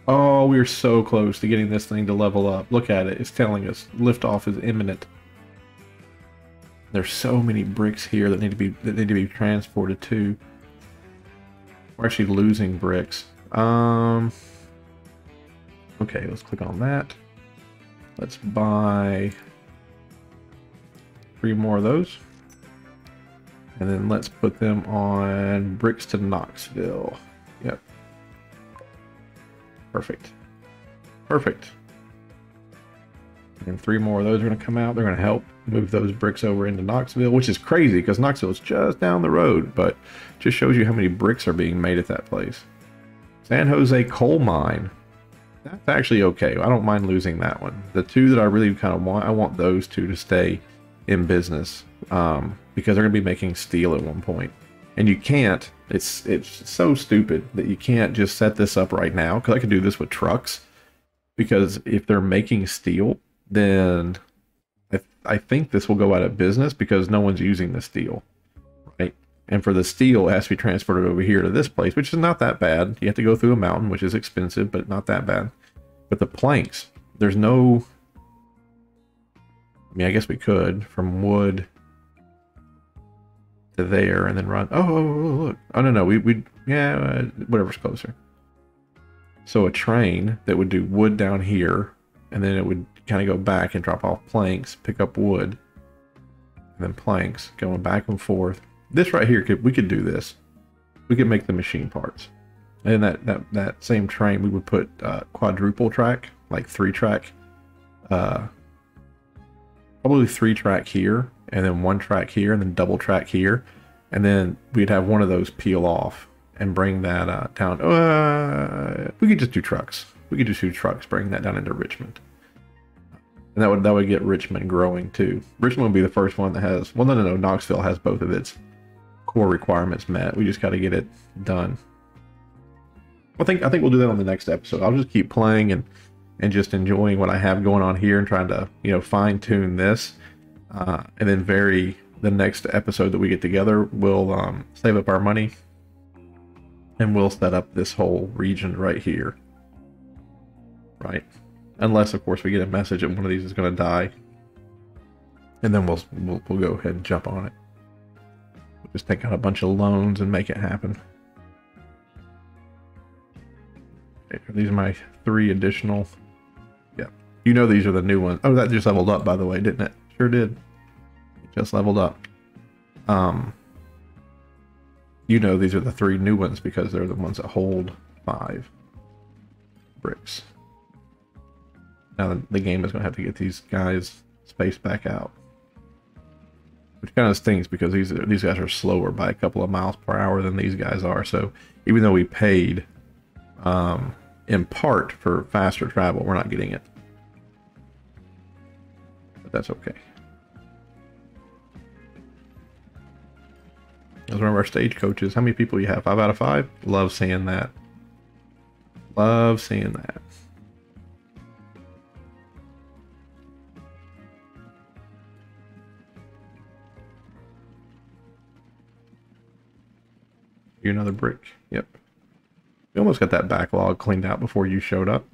Oh, we're so close to getting this thing to level up. Look at it. It's telling us liftoff is imminent. There's so many bricks here that need to be transported too. We're actually losing bricks. Okay, let's click on that. Let's buy 3 more of those. And then let's put them on bricks to Knoxville. Yep. Perfect. Perfect. And 3 more of those are going to come out. They're going to help move those bricks over into Knoxville, which is crazy because Knoxville is just down the road, but just shows you how many bricks are being made at that place. San Jose coal mine. That's actually okay. I don't mind losing that one. The 2 that I really kind of want, I want those 2 to stay in business because they're going to be making steel at one point. And you can't, it's so stupid that you can't just set this up right now, because I could do this with trucks, because if they're making steel, then I think this will go out of business because no one's using the steel, right? And for the steel, it has to be transported over here to this place, which is not that bad. You have to go through a mountain, which is expensive, but not that bad. But the planks, there's no, I mean, I guess we could from wood to there and then run. Oh, look. Oh, no, yeah, whatever's closer. So a train that would do wood down here, and then it would kind of go back and drop off planks, pick up wood, and then planks going back and forth. This right here, we could do this. We could make the machine parts. And that same train, we would put quadruple track, like 3-track, probably 3-track here, and then 1 track here, and then double track here, and then we'd have one of those peel off and bring that down. We could just do trucks. We could just do trucks, bring that down into Richmond. And that would get Richmond growing too. Richmond would be the first one that has, well, no, Knoxville has both of its core requirements met. We just got to get it done. I think we'll do that on the next episode. I'll just keep playing and just enjoying what I have going on here and trying to, fine tune this. And then the next episode that we get together, we'll save up our money and we'll set up this whole region right here. Right. Unless, of course, we get a message that one of these is going to die. And then we'll go ahead and jump on it. We'll just take out a bunch of loans and make it happen. Okay, these are my 3 additional. Yeah. These are the new ones. Oh, that just leveled up, by the way, didn't it? Sure did. It just leveled up. These are the 3 new ones because they're the ones that hold 5 bricks. Now the game is going to have to get these guys spaced back out. Which kind of stinks because these guys are slower by a couple of miles per hour than these guys are. So even though we paid in part for faster travel, we're not getting it. But that's okay. That's one of our stagecoaches. How many people you have? 5 out of 5? Love seeing that. Love seeing that. Another brick. Yep. We almost got that backlog cleaned out before you showed up.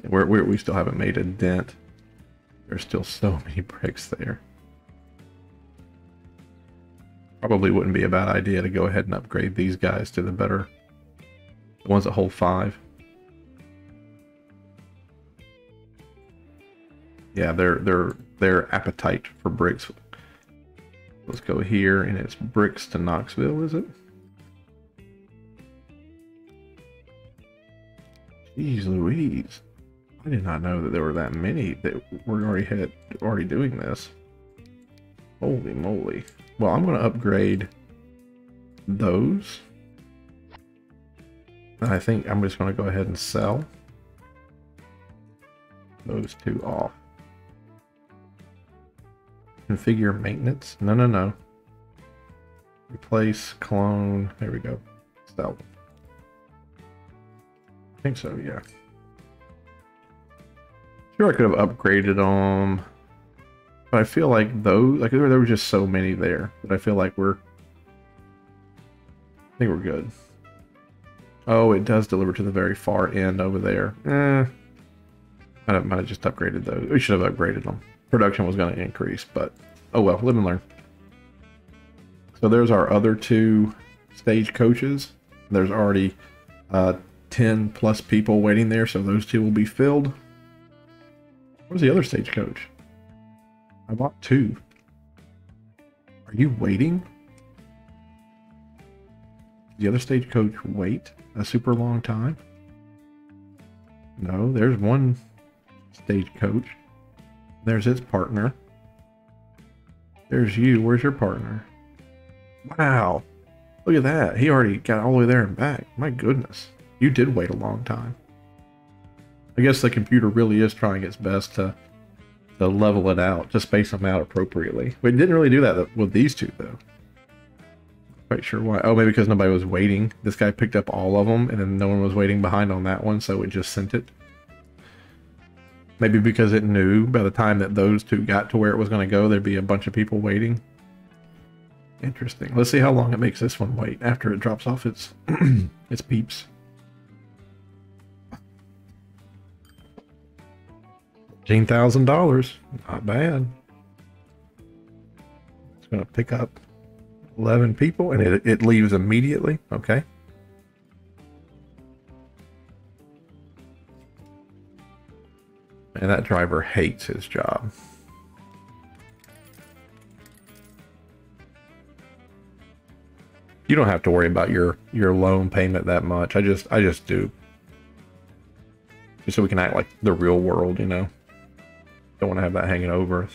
We still haven't made a dent. There's still so many bricks there. Probably wouldn't be a bad idea to go ahead and upgrade these guys to the ones that hold 5. Yeah, their appetite for bricks. Let's go here, and it's bricks to Knoxville, is it? Jeez Louise. I did not know that there were that many that were already doing this. Holy moly. Well, I'm going to upgrade those. And I think I'm just going to go ahead and sell those 2 off. Configure maintenance. No. Replace, clone. There we go. Sell. I think so, yeah. Sure, I could have upgraded them. But I feel like those, there were just so many there that I feel like I think we're good. Oh, it does deliver to the very far end over there. Might have just upgraded those. We should have upgraded them. Production was going to increase, but oh well, live and learn. So there's our other 2 stagecoaches. There's already 10 plus people waiting there, so those 2 will be filled. Where's the other stagecoach? I bought 2. Are you waiting? Did the other stagecoach wait a super long time? No, there's one stagecoach. There's its partner. There's you. Where's your partner? Wow. Look at that. He already got all the way there and back. My goodness. You did wait a long time. I guess the computer really is trying its best to level it out, to space them out appropriately. We didn't really do that with these 2, though. Quite sure why. Oh, maybe because nobody was waiting. This guy picked up all of them, and then no one was waiting behind on that one, so it just sent it. Maybe because it knew by the time that those 2 got to where it was going to go, there'd be a bunch of people waiting. Interesting. Let's see how long it makes this one wait after it drops off its its peeps. $15,000. Not bad. It's going to pick up 11 people, and it leaves immediately. Okay. And that driver hates his job. You don't have to worry about your loan payment that much. I just do. Just so we can act like the real world, you know. Don't want to have that hanging over us.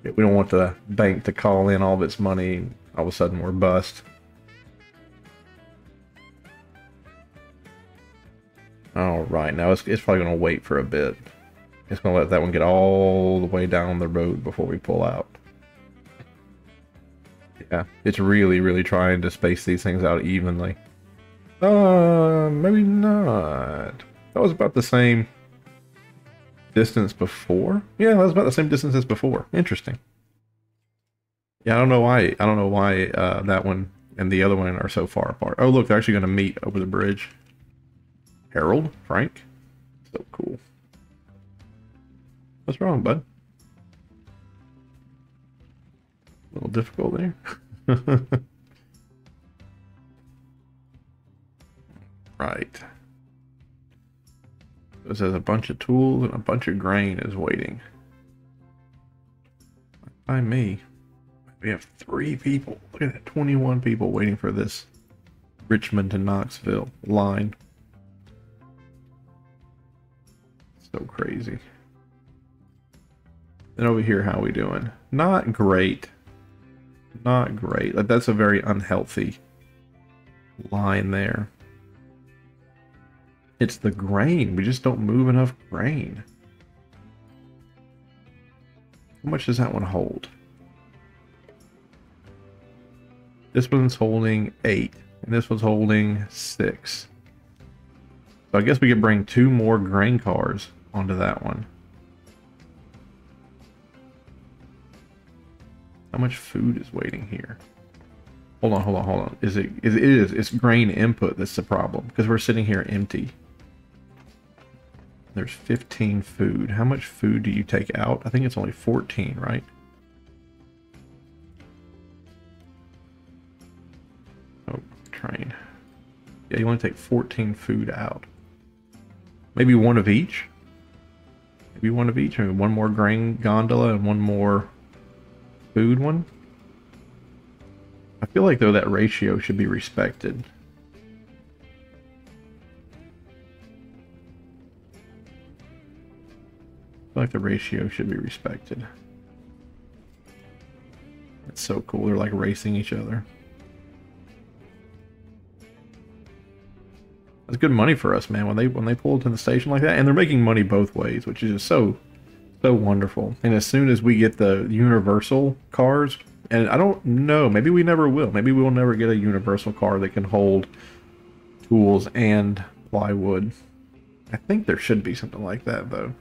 We don't want the bank to call in all of its money and all of a sudden we're bust. Alright, now it's probably going to wait for a bit. It's going to let that one get all the way down the road before we pull out. Yeah, it's really trying to space these things out evenly. Maybe not. That was about the same distance before. Yeah, that was about the same distance as before. Interesting. Yeah, I don't know why. I don't know why that one and the other one are so far apart. Oh, look, they're actually going to meet over the bridge. Harold, Frank, so cool. What's wrong, bud? A little difficult there. Right. It says a bunch of tools and a bunch of grain is waiting. By me. We have 3 people. Look at that, 21 people waiting for this Richmond to Knoxville line. So crazy. Then over here, how are we doing? Not great. Not great. That's a very unhealthy line there. It's the grain. We just don't move enough grain. How much does that one hold? This one's holding 8, and this one's holding 6. So I guess we could bring 2 more grain cars onto that one. How much food is waiting here? Hold on. It's grain input that's the problem, because we're sitting here empty. There's 15 food. How much food do you take out? I think it's only 14, right? Oh, train. Yeah, you want to take 14 food out. Maybe one of each? Maybe one of each? Maybe one more grain gondola and one more food one? I feel like, though, that ratio should be respected. I feel like the ratio should be respected. It's so cool. They're like racing each other. That's good money for us, man, when they pull it to the station like that. And they're making money both ways, which is just so wonderful. And as soon as we get the universal cars, and I don't know, maybe we never will. Maybe we'll never get a universal car that can hold tools and plywood. I think there should be something like that, though.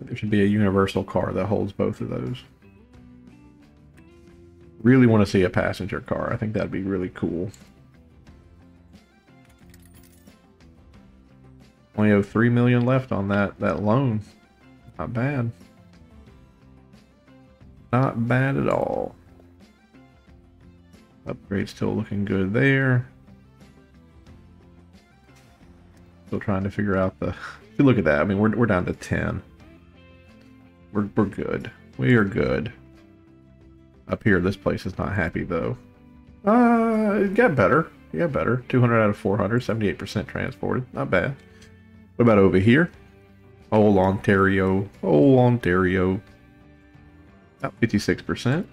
There should be a universal car that holds both of those. Really want to see a passenger car. I think that'd be really cool. Only have 3 million left on that loan. Not bad. Not bad at all. Upgrade still looking good there. Still trying to figure out the... If you look at that, I mean, we're down to 10. We're good. We are good. Up here, this place is not happy, though. It got better. It got better. 200 out of 400, 78% transported. Not bad. What about over here? Old Ontario. Old Ontario. About 56%.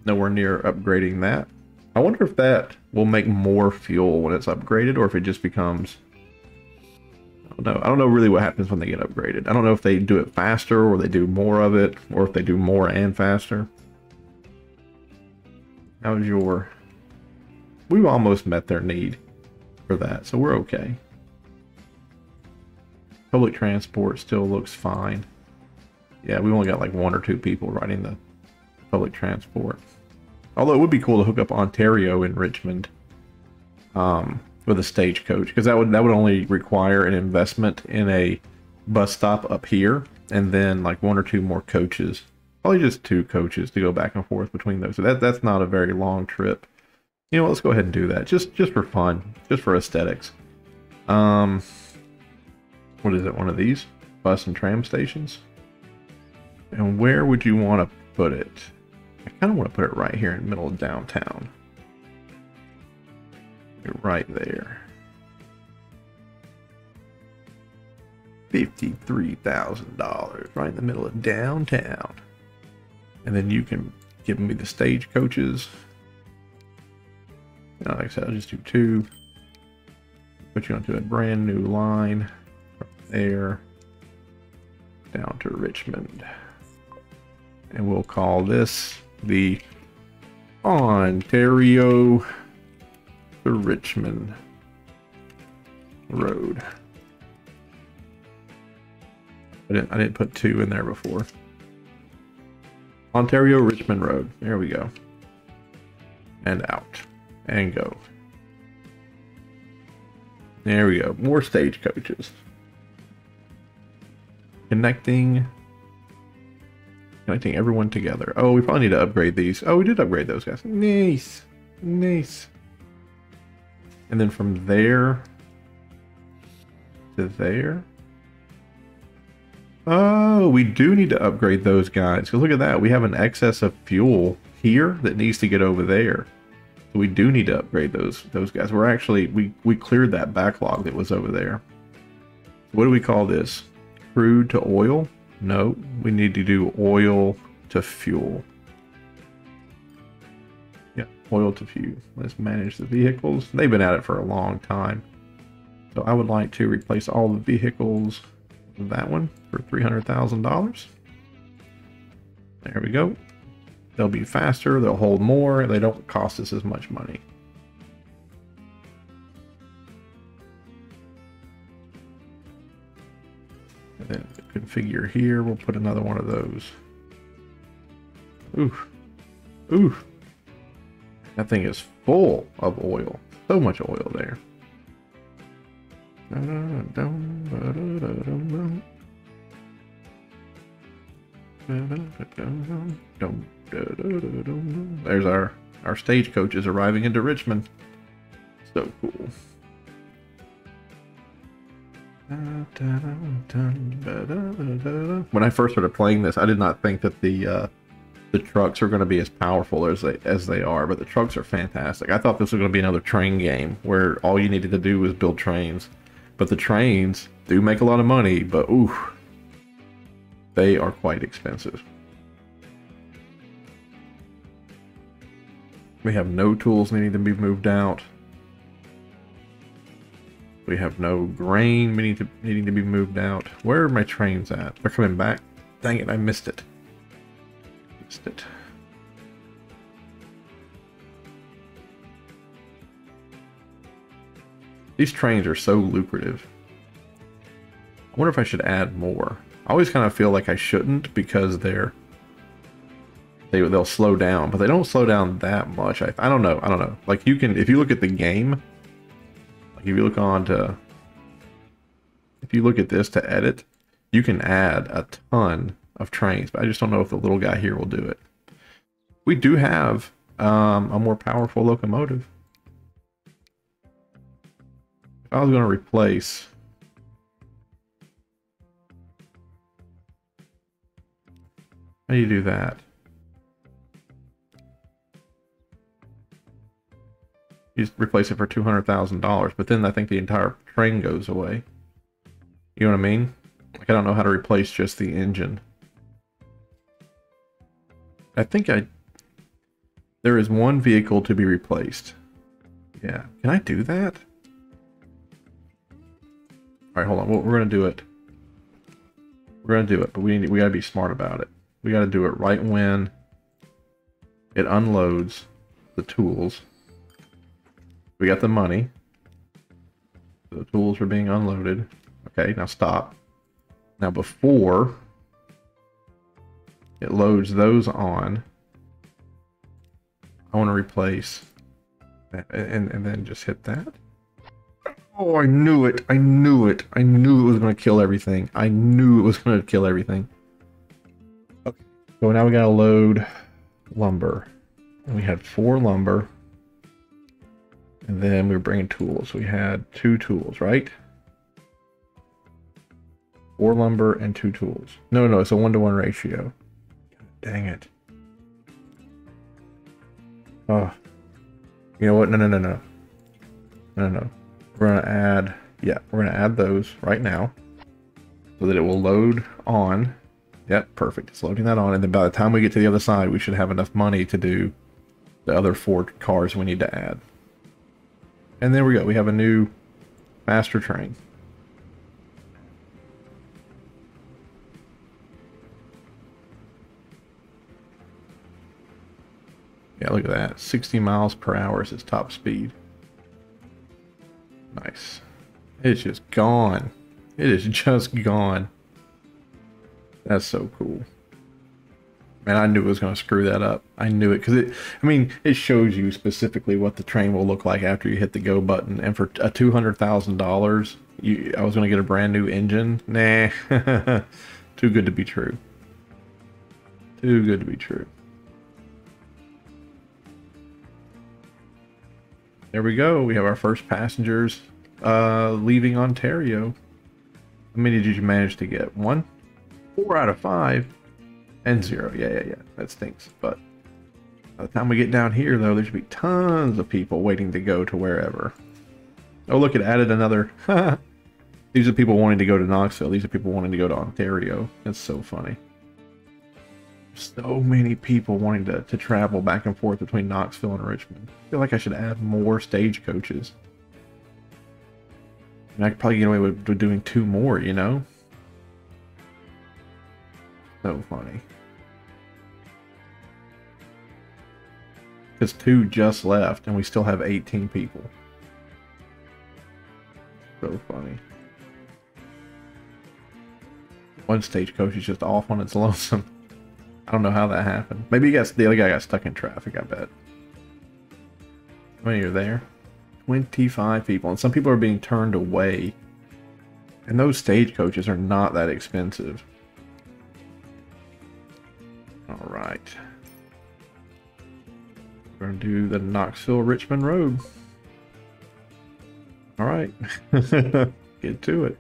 Nowhere near upgrading that. I wonder if that will make more fuel when it's upgraded, or if it just becomes... I don't know really what happens when they get upgraded. I don't know if they do it faster, or they do more of it, or if they do more and faster. How's your... We've almost met their need for that, so we're okay. Public transport still looks fine. Yeah, we only got like 1 or 2 people riding the public transport. Although it would be cool to hook up Ontario in Richmond with a stagecoach, because that would only require an investment in a bus stop up here, and then like 1 or 2 more coaches. Probably just 2 coaches to go back and forth between those. So that's not a very long trip. You know, let's go ahead and do that just for fun, just for aesthetics. What is it? One of these bus and tram stations? And where would you want to put it? I kind of want to put it right here in the middle of downtown. Right there. $53,000 right in the middle of downtown. And then you can give me the stage coaches. Like I said, I'll just do 2. Put you onto a brand new line from there down to Richmond. And we'll call this the Ontario to Richmond Road. I didn't put 2 in there before. Ontario Richmond Road. There we go. And out. And go. There we go. More stagecoaches. Connecting everyone together. Oh, we probably need to upgrade these. Oh, we did upgrade those guys. Nice. Nice. And then from there to there. Oh, we do need to upgrade those guys. Because look at that. We have an excess of fuel here that needs to get over there. So we do need to upgrade those guys. We're actually, we cleared that backlog that was over there. What do we call this? Crude to oil? No, we need to do oil to fuel. Yeah, oil to fuel. Let's manage the vehicles. They've been at it for a long time. So I would like to replace all the vehicles with that one for $300,000. There we go. They'll be faster, they'll hold more, they don't cost us as much money. And then configure here, we'll put another one of those. Ooh. Ooh. That thing is full of oil. So much oil there. There's our stagecoaches arriving into Richmond. So cool. When I first started playing this, I did not think that the trucks are going to be as powerful as they are, but the trucks are fantastic. I thought this was going to be another train game where all you needed to do was build trains, but the trains do make a lot of money, but ooh, they are quite expensive. We have no tools needing to be moved out. We have no grain needing to be moved out. Where are my trains at? They're coming back. Dang it, I missed it. Missed it. These trains are so lucrative. I wonder if I should add more. I always kind of feel like I shouldn't because they'll slow down, but they don't slow down that much. I don't know. Like you can, if you look at the game, like if you look at this to edit, you can add a ton of trains, but I just don't know if the little guy here will do it. We do have a more powerful locomotive. If I was going to replace, how do you do that? You just replace it for $200,000, but then I think the entire train goes away. You know what I mean? Like I don't know how to replace just the engine. I think there is one vehicle to be replaced. Yeah, can I do that? All right, hold on. We're gonna do it. We're gonna do it, but we gotta be smart about it. We gotta do it right when it unloads the tools. We got the money. The tools are being unloaded. Okay, now stop. Now before it loads those on, I want to replace that, and then just hit that. Oh, I knew it. I knew it. I knew it was going to kill everything. I knew it was going to kill everything. Okay, so now we got to load lumber. And we had 4 lumber. And then we were bringing tools. We had 2 tools, right? 4 lumber and 2 tools. No, it's a 1-to-1 ratio. God, dang it. Oh. You know what? No. We're going to add, we're going to add those right now so that it will load on. Yep, perfect. It's loading that on. And then by the time we get to the other side, we should have enough money to do the other 4 cars we need to add. And there we go. We have a new faster train. Yeah, look at that. 60 miles per hour is its top speed. Nice. It's just gone. It is just gone. That's so cool. Man, I knew it was going to screw that up. I knew it because I mean, it shows you specifically what the train will look like after you hit the go button. And for a $200,000, I was going to get a brand new engine. Nah, too good to be true. Too good to be true. There we go. We have our first passengers leaving Ontario. How many did you manage to get? 1? 4 out of 5. And 0. Yeah. That stinks. But by the time we get down here, though, there should be tons of people waiting to go to wherever. Oh, look, it added another. These are people wanting to go to Knoxville. These are people wanting to go to Ontario. That's so funny. So many people wanting to travel back and forth between Knoxville and Richmond. I feel like I should add more stagecoaches. I mean, I could probably get away with doing 2 more, you know? So funny. Because 2 just left and we still have 18 people. So funny. One stagecoach is just off on its lonesome. I don't know how that happened. Maybe the other guy got stuck in traffic, I bet. How many are there? 25 people. And some people are being turned away. And those stagecoaches are not that expensive. Alright. We're going to do the Knoxville-Richmond Road. Alright. Get to it.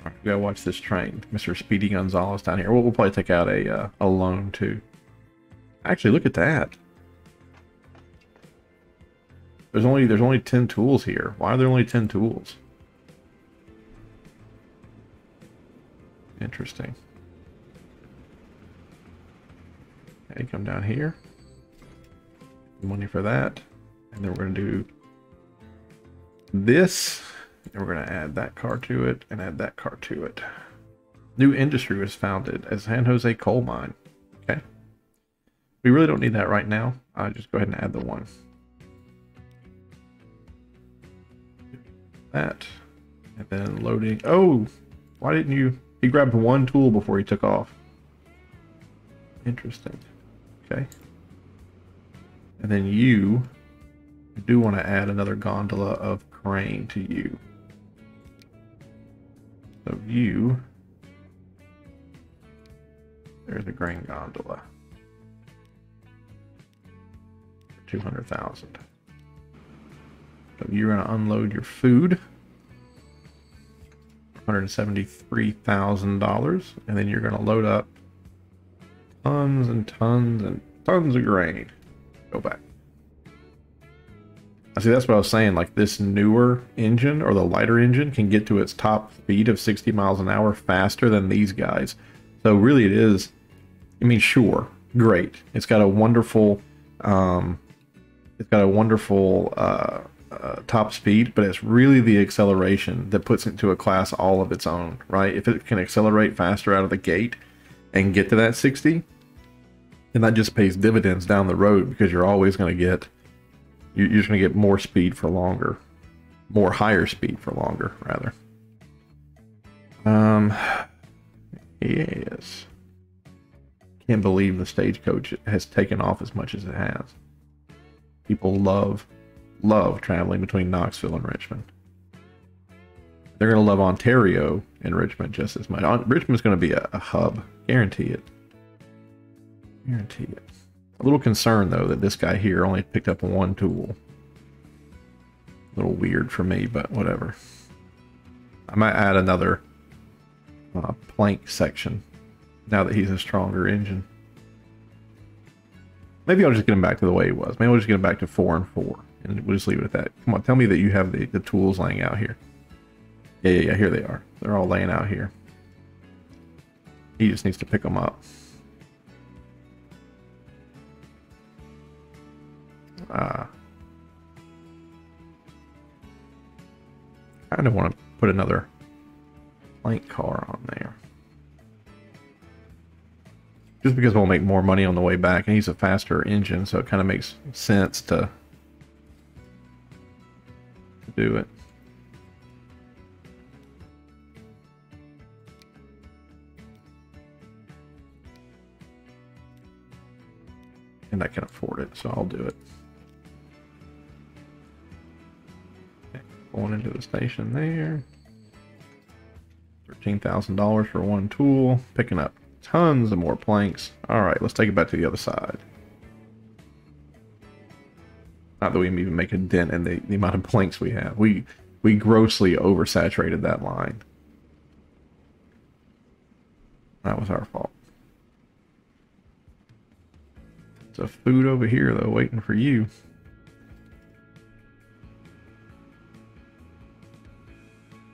Alright, we gotta watch this train. Mr. Speedy Gonzalez down here. We'll probably take out a loan too. Actually, look at that. There's only 10 tools here. Why are there only 10 tools? Interesting. Okay, come down here. Money for that. And then we're gonna do this. And we're going to add that car to it and add that car to it. New industry was founded as San Jose coal mine. Okay. We really don't need that right now. I'll just go ahead and add the 1. That. And then loading. Oh, why didn't you? He grabbed 1 tool before he took off. Interesting. Okay. And then you do want to add another gondola of crane to you. So you, there's a grain gondola. 200,000. So you're going to unload your food. $173,000. And then you're going to load up tons and tons and tons of grain. Go back. See, that's what I was saying, like this newer engine or the lighter engine can get to its top speed of 60 miles an hour faster than these guys. So really it is, I mean, sure, great. It's got a wonderful, top speed, but it's really the acceleration that puts it into a class all of its own, right? If it can accelerate faster out of the gate and get to that 60, then that just pays dividends down the road because you're always going to get you're just going to get more speed for longer. More higher speed for longer, rather. Yes. Can't believe the stagecoach has taken off as much as it has. People love traveling between Knoxville and Richmond. They're going to love Ontario and Richmond just as much. Richmond's going to be a hub. Guarantee it. Guarantee it. A little concerned, though, that this guy here only picked up 1 tool. A little weird for me, but whatever. I might add another plank section now that he's a stronger engine. Maybe I'll just get him back to the way he was. Maybe we'll just get him back to 4 and 4. And we'll just leave it at that. Come on, tell me that you have the tools laying out here. Yeah, here they are. They're all laying out here. He just needs to pick them up. I kind of want to put another plank car on there. Just because we'll make more money on the way back, and he's a faster engine, so it kind of makes sense to do it. And I can afford it, so I'll do it. Okay, going into the station there. $13,000 for one tool. Picking up tons of more planks. Alright, let's take it back to the other side. Not that we even make a dent in the amount of planks we have. We grossly oversaturated that line. That was our fault. There's a food over here, though, waiting for you.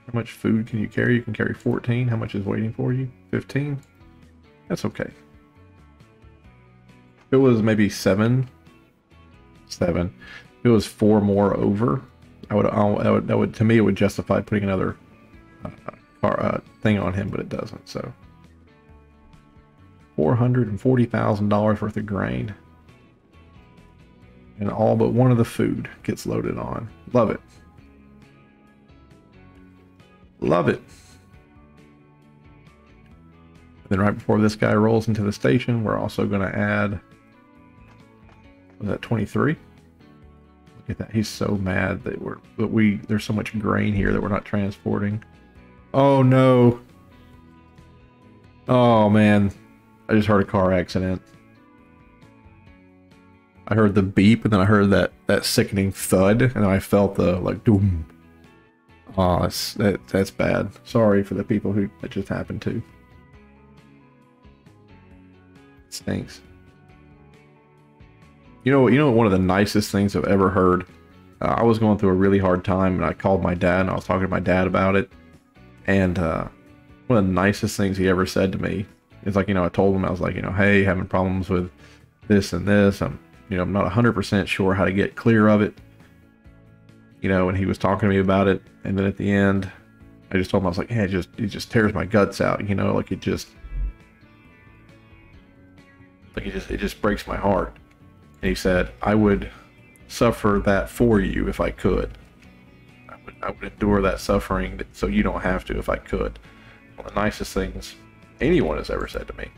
How much food can you carry? You can carry 14. How much is waiting for you? 15? That's okay. If it was maybe 7. If it was 4 more over, that would to me, it would justify putting another thing on him, but it doesn't, so. $440,000 worth of grain. And all but one of the food gets loaded on. Love it. Love it. And then right before this guy rolls into the station, we're also going to add, was that 23? Look at that. He's so mad that there's so much grain here that we're not transporting. Oh no. Oh man. I just heard a car accident. I heard the beep, and then I heard that sickening thud, and then I felt the like doom. Oh, that's bad. Sorry for the people who that just happened to. It stinks. You know one of the nicest things I've ever heard. I was going through a really hard time, and I called my dad, and I was talking to my dad about it. And one of the nicest things he ever said to me is like, I told him, I was like, hey, having problems with this and this. I'm not 100% sure how to get clear of it. And he was talking to me about it. And then at the end, I just told him, I was like, yeah, it just tears my guts out. Like it just breaks my heart. And he said, I would suffer that for you if I could. I would endure that suffering so you don't have to if I could. One of the nicest things anyone has ever said to me.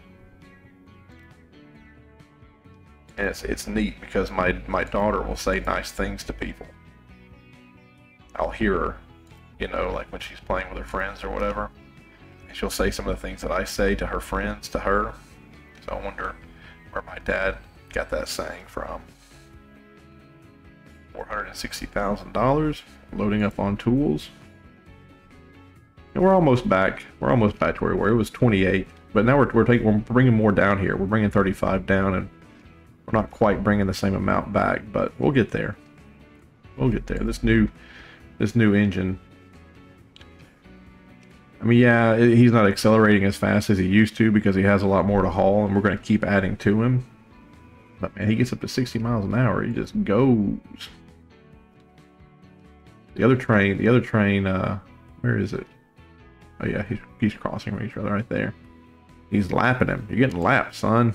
And it's neat because my daughter will say nice things to people. I'll hear her, like when she's playing with her friends or whatever. And she'll say some of the things that I say to her friends to her. So I wonder where my dad got that saying from. $460,000 loading up on tools. And we're almost back. We're almost back to where we were. It was 28, but now we're bringing more down here. We're bringing 35 down, and we're not quite bringing the same amount back, but we'll get there. We'll get there. This new engine. I mean, yeah, he's not accelerating as fast as he used to because he has a lot more to haul, and we're going to keep adding to him. But man, he gets up to 60 miles an hour. He just goes. The other train, where is it? Oh yeah, he's crossing each other right there. He's lapping him. You're getting lapped, son.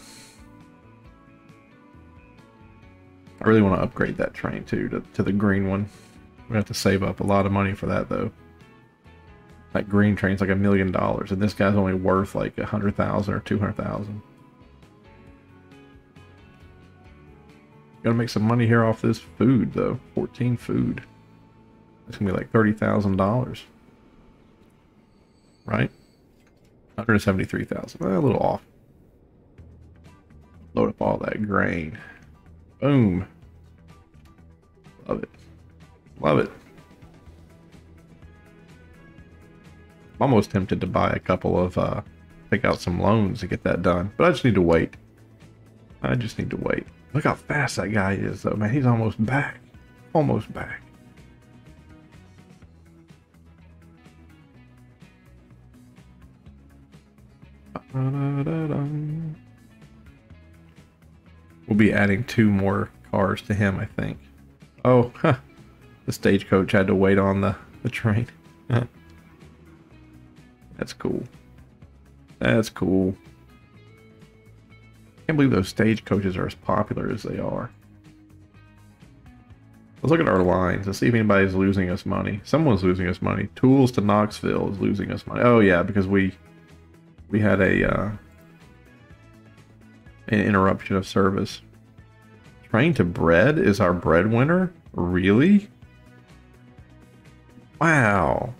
I really want to upgrade that train too to the green one. We have to save up a lot of money for that though. That green train's like $1 million, and this guy's only worth like 100,000 or 200,000. Gotta make some money here off this food though. 14 food. It's gonna be like $30,000, right? 173,000. A little off. Load up all that grain. Boom. Love it. Love it. I'm almost tempted to buy a couple of, take out some loans to get that done. But I just need to wait. I just need to wait. Look how fast that guy is though, man. He's almost back. Almost back. We'll be adding 2 more cars to him, I think. Oh, huh. The stagecoach had to wait on the train. That's cool. That's cool. Can't believe those stagecoaches are as popular as they are. Let's look at our lines and see if anybody's losing us money. Someone's losing us money. Tools to Knoxville is losing us money. Oh yeah, because we had an interruption of service. Train to bread is our breadwinner? Really? Wow.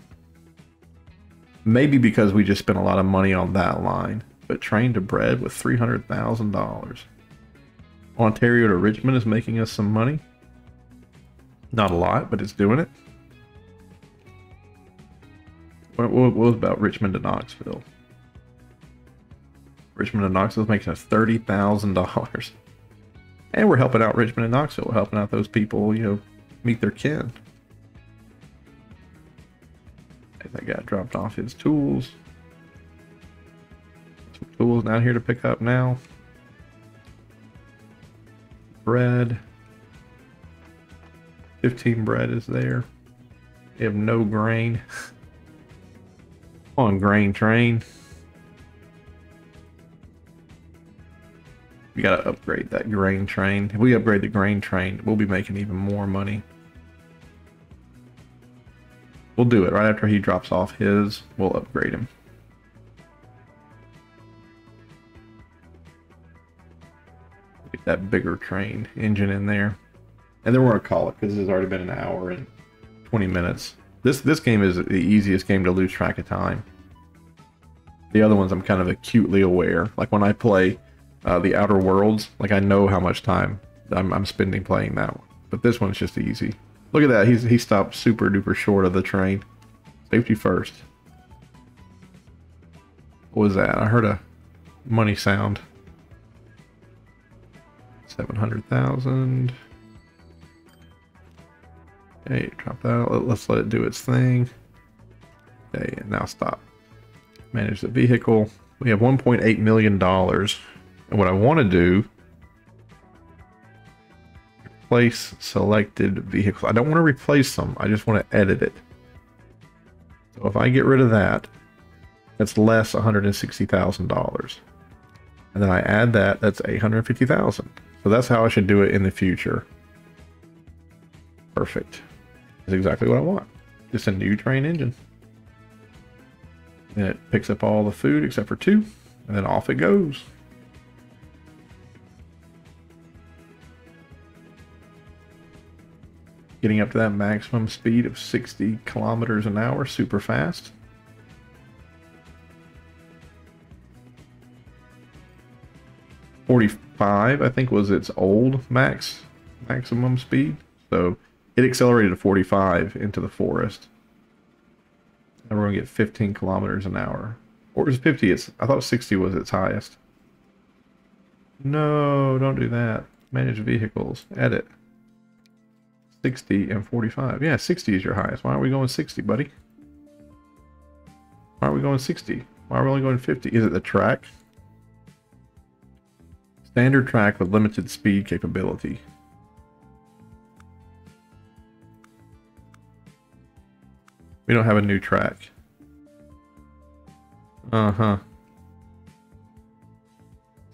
Maybe because we just spent a lot of money on that line. But train to bread with $300,000. Ontario to Richmond is making us some money. Not a lot, but it's doing it. What was about Richmond to Knoxville? Richmond to Knoxville is making us $30,000. And we're helping out Richmond and Knoxville. We're helping out those people, you know, meet their kin. That guy dropped off his tools. Some tools down here to pick up now. Bread. 15 bread is there. We have no grain. On grain train. We gotta upgrade that grain train. If we upgrade the grain train, we'll be making even more money. We'll do it right after he drops off his. We'll upgrade him. Get that bigger train engine in there. And then we're gonna call it because this has already been an hour and 20 minutes. This game is the easiest game to lose track of time. The other ones I'm kind of acutely aware. Like when I play the Outer Worlds, like I know how much time I'm spending playing that one. But this one's just easy. Look at that, he stopped super duper short of the train. Safety first. What was that? I heard a money sound. 700,000. Okay, drop that out. Let's let it do its thing. Okay, and now stop. Manage the vehicle. We have $1.8 million. And what I want to do, replace selected vehicles. I don't want to replace them. I just want to edit it. So if I get rid of that, that's less $160,000. And then I add that, that's $850,000. So that's how I should do it in the future. Perfect. That's exactly what I want. Just a new train engine. And it picks up all the food except for 2, and then off it goes. Getting up to that maximum speed of 60 kilometers an hour, super fast. .45, I think, was its old maximum speed. So it accelerated to 45 into the forest. And we're gonna get 15 kilometers an hour. Or is 50? I thought 60 was its highest. No, don't do that. Manage vehicles. Edit. 60 and 45. Yeah, 60 is your highest. Why aren't we going 60, buddy? Why aren't we going 60? Why are we only going 50? Is it the track? Standard track with limited speed capability. We don't have a new track. Uh-huh.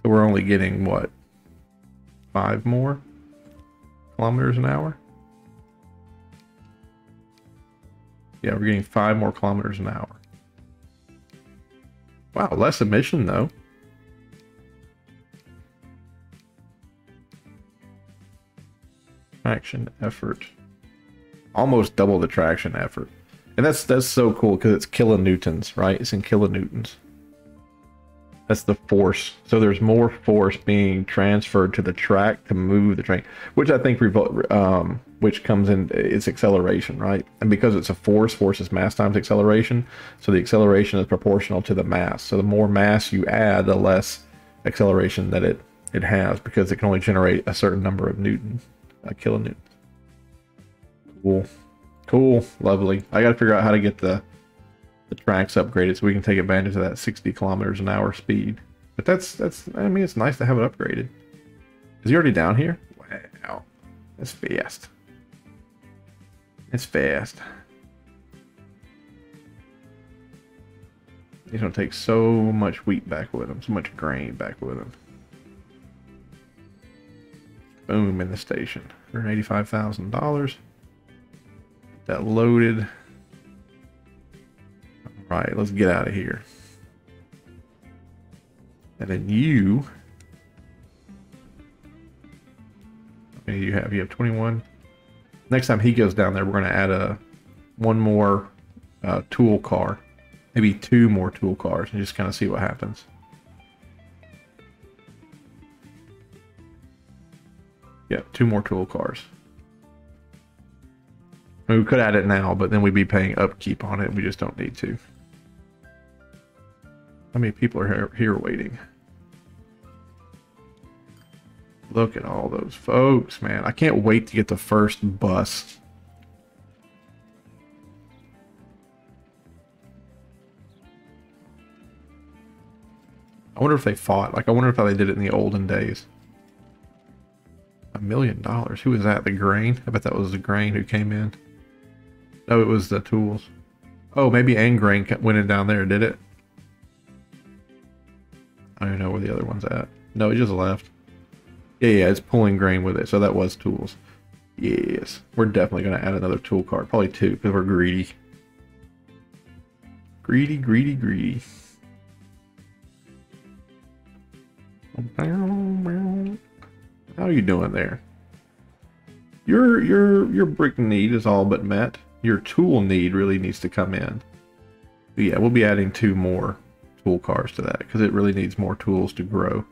So we're only getting, what? 5 more kilometers an hour? Yeah, we're getting 5 more kilometers an hour. Wow, less emission though. Traction effort. Almost double the traction effort. And that's so cool because it's kilonewtons, right? It's in kilonewtons. That's the force. So there's more force being transferred to the track to move the train, which I think which comes in its acceleration, right? And because it's a force is mass times acceleration. So the acceleration is proportional to the mass. So the more mass you add, the less acceleration that it has, because it can only generate a certain number of kilonewtons. Cool. Cool. Lovely. I got to figure out how to get the tracks upgraded so we can take advantage of that 60 kilometers an hour speed. But that's I mean, it's nice to have it upgraded. Is he already down here? Wow. That's fast. It's fast. He's gonna take so much wheat back with him, so much grain back with him. Boom, in the station. $185,000. That loaded. All right, let's get out of here. And then you. How many do you have? You have 21. Next time he goes down there, we're going to add one more tool car. Maybe 2 more tool cars and just kind of see what happens. Yeah, 2 more tool cars. I mean, we could add it now, but then we'd be paying upkeep on it. We just don't need to. How many people are here waiting? Look at all those folks, man. I can't wait to get the first bus. I wonder if they fought. Like, I wonder if how they did it in the olden days. $1 million. Who was that? The grain? I bet that was the grain who came in. No, it was the tools. Oh, maybe grain went in down there, did it? I don't even know where the other one's at. No, it just left. Yeah, it's pulling grain with it. So that was tools. Yes. We're definitely going to add another tool cart. Probably 2 because we're greedy. Greedy, greedy, greedy. How are you doing there? Your brick need is all but met. Your tool need really needs to come in. But yeah, we'll be adding 2 more tool cars to that because it really needs more tools to grow.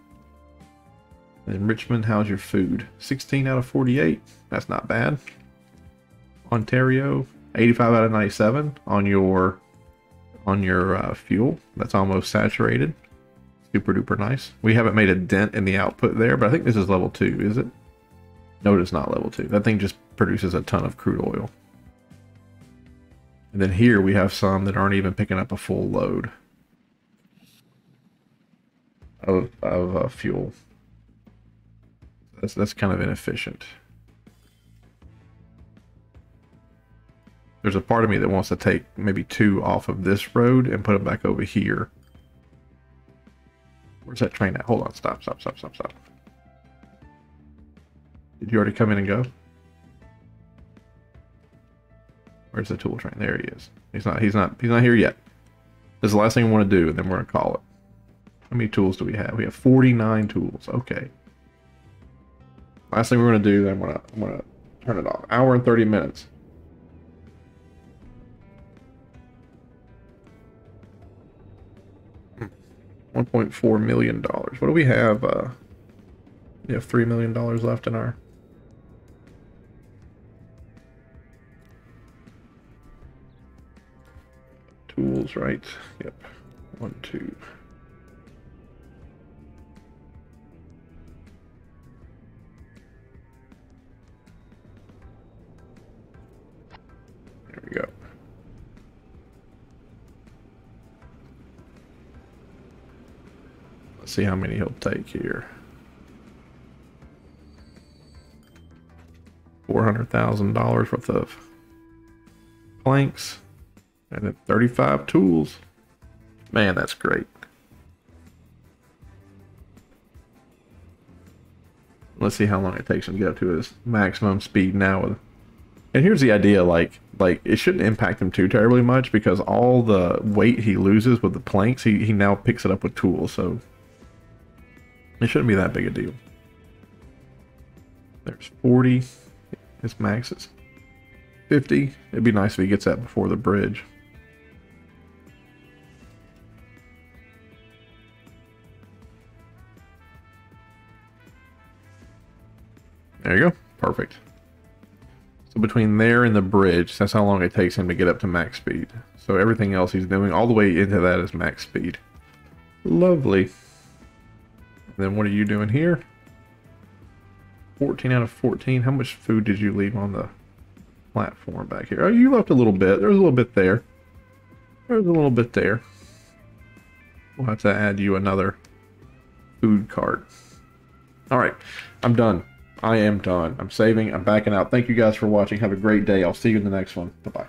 And Richmond, how's your food? 16 out of 48. That's not bad. Ontario, 85 out of 97 on your fuel. That's almost saturated. Super duper nice. We haven't made a dent in the output there, but I think this is level 2, is it? No, it is not level 2. That thing just produces a ton of crude oil. And then here we have some that aren't even picking up a full load of fuel. That's kind of inefficient. There's a part of me that wants to take maybe 2 off of this road and put them back over here. Where's that train at? Hold on, stop. Did you already come in and go? Where's the tool train? There he is. He's not here yet. This is the last thing we want to do, and then we're gonna call it. How many tools do we have? We have 49 tools. Okay. Last thing we're gonna do, then I'm gonna turn it off. Hour and 30 minutes. $1.4 million. What do we have? We have $3 million left in our... tools, right? Yep. 1, 2. There we go. Let's see how many he'll take here. $400,000 worth of planks. And then 35 tools. Man, that's great. Let's see how long it takes him to get up to his maximum speed now. And here's the idea, like it shouldn't impact him too terribly much because all the weight he loses with the planks, he now picks it up with tools, so it shouldn't be that big a deal. There's 40. His max is 50. It'd be nice if he gets that before the bridge. There you go. Perfect. So between there and the bridge, that's how long it takes him to get up to max speed. So everything else he's doing all the way into that is max speed. Lovely. And then what are you doing here? 14 out of 14. How much food did you leave on the platform back here? Oh, you left a little bit. There's a little bit there. There's a little bit there. We'll have to add you another food cart. All right. I'm done. I am done. I'm saving. I'm backing out. Thank you guys for watching. Have a great day. I'll see you in the next one. Bye-bye.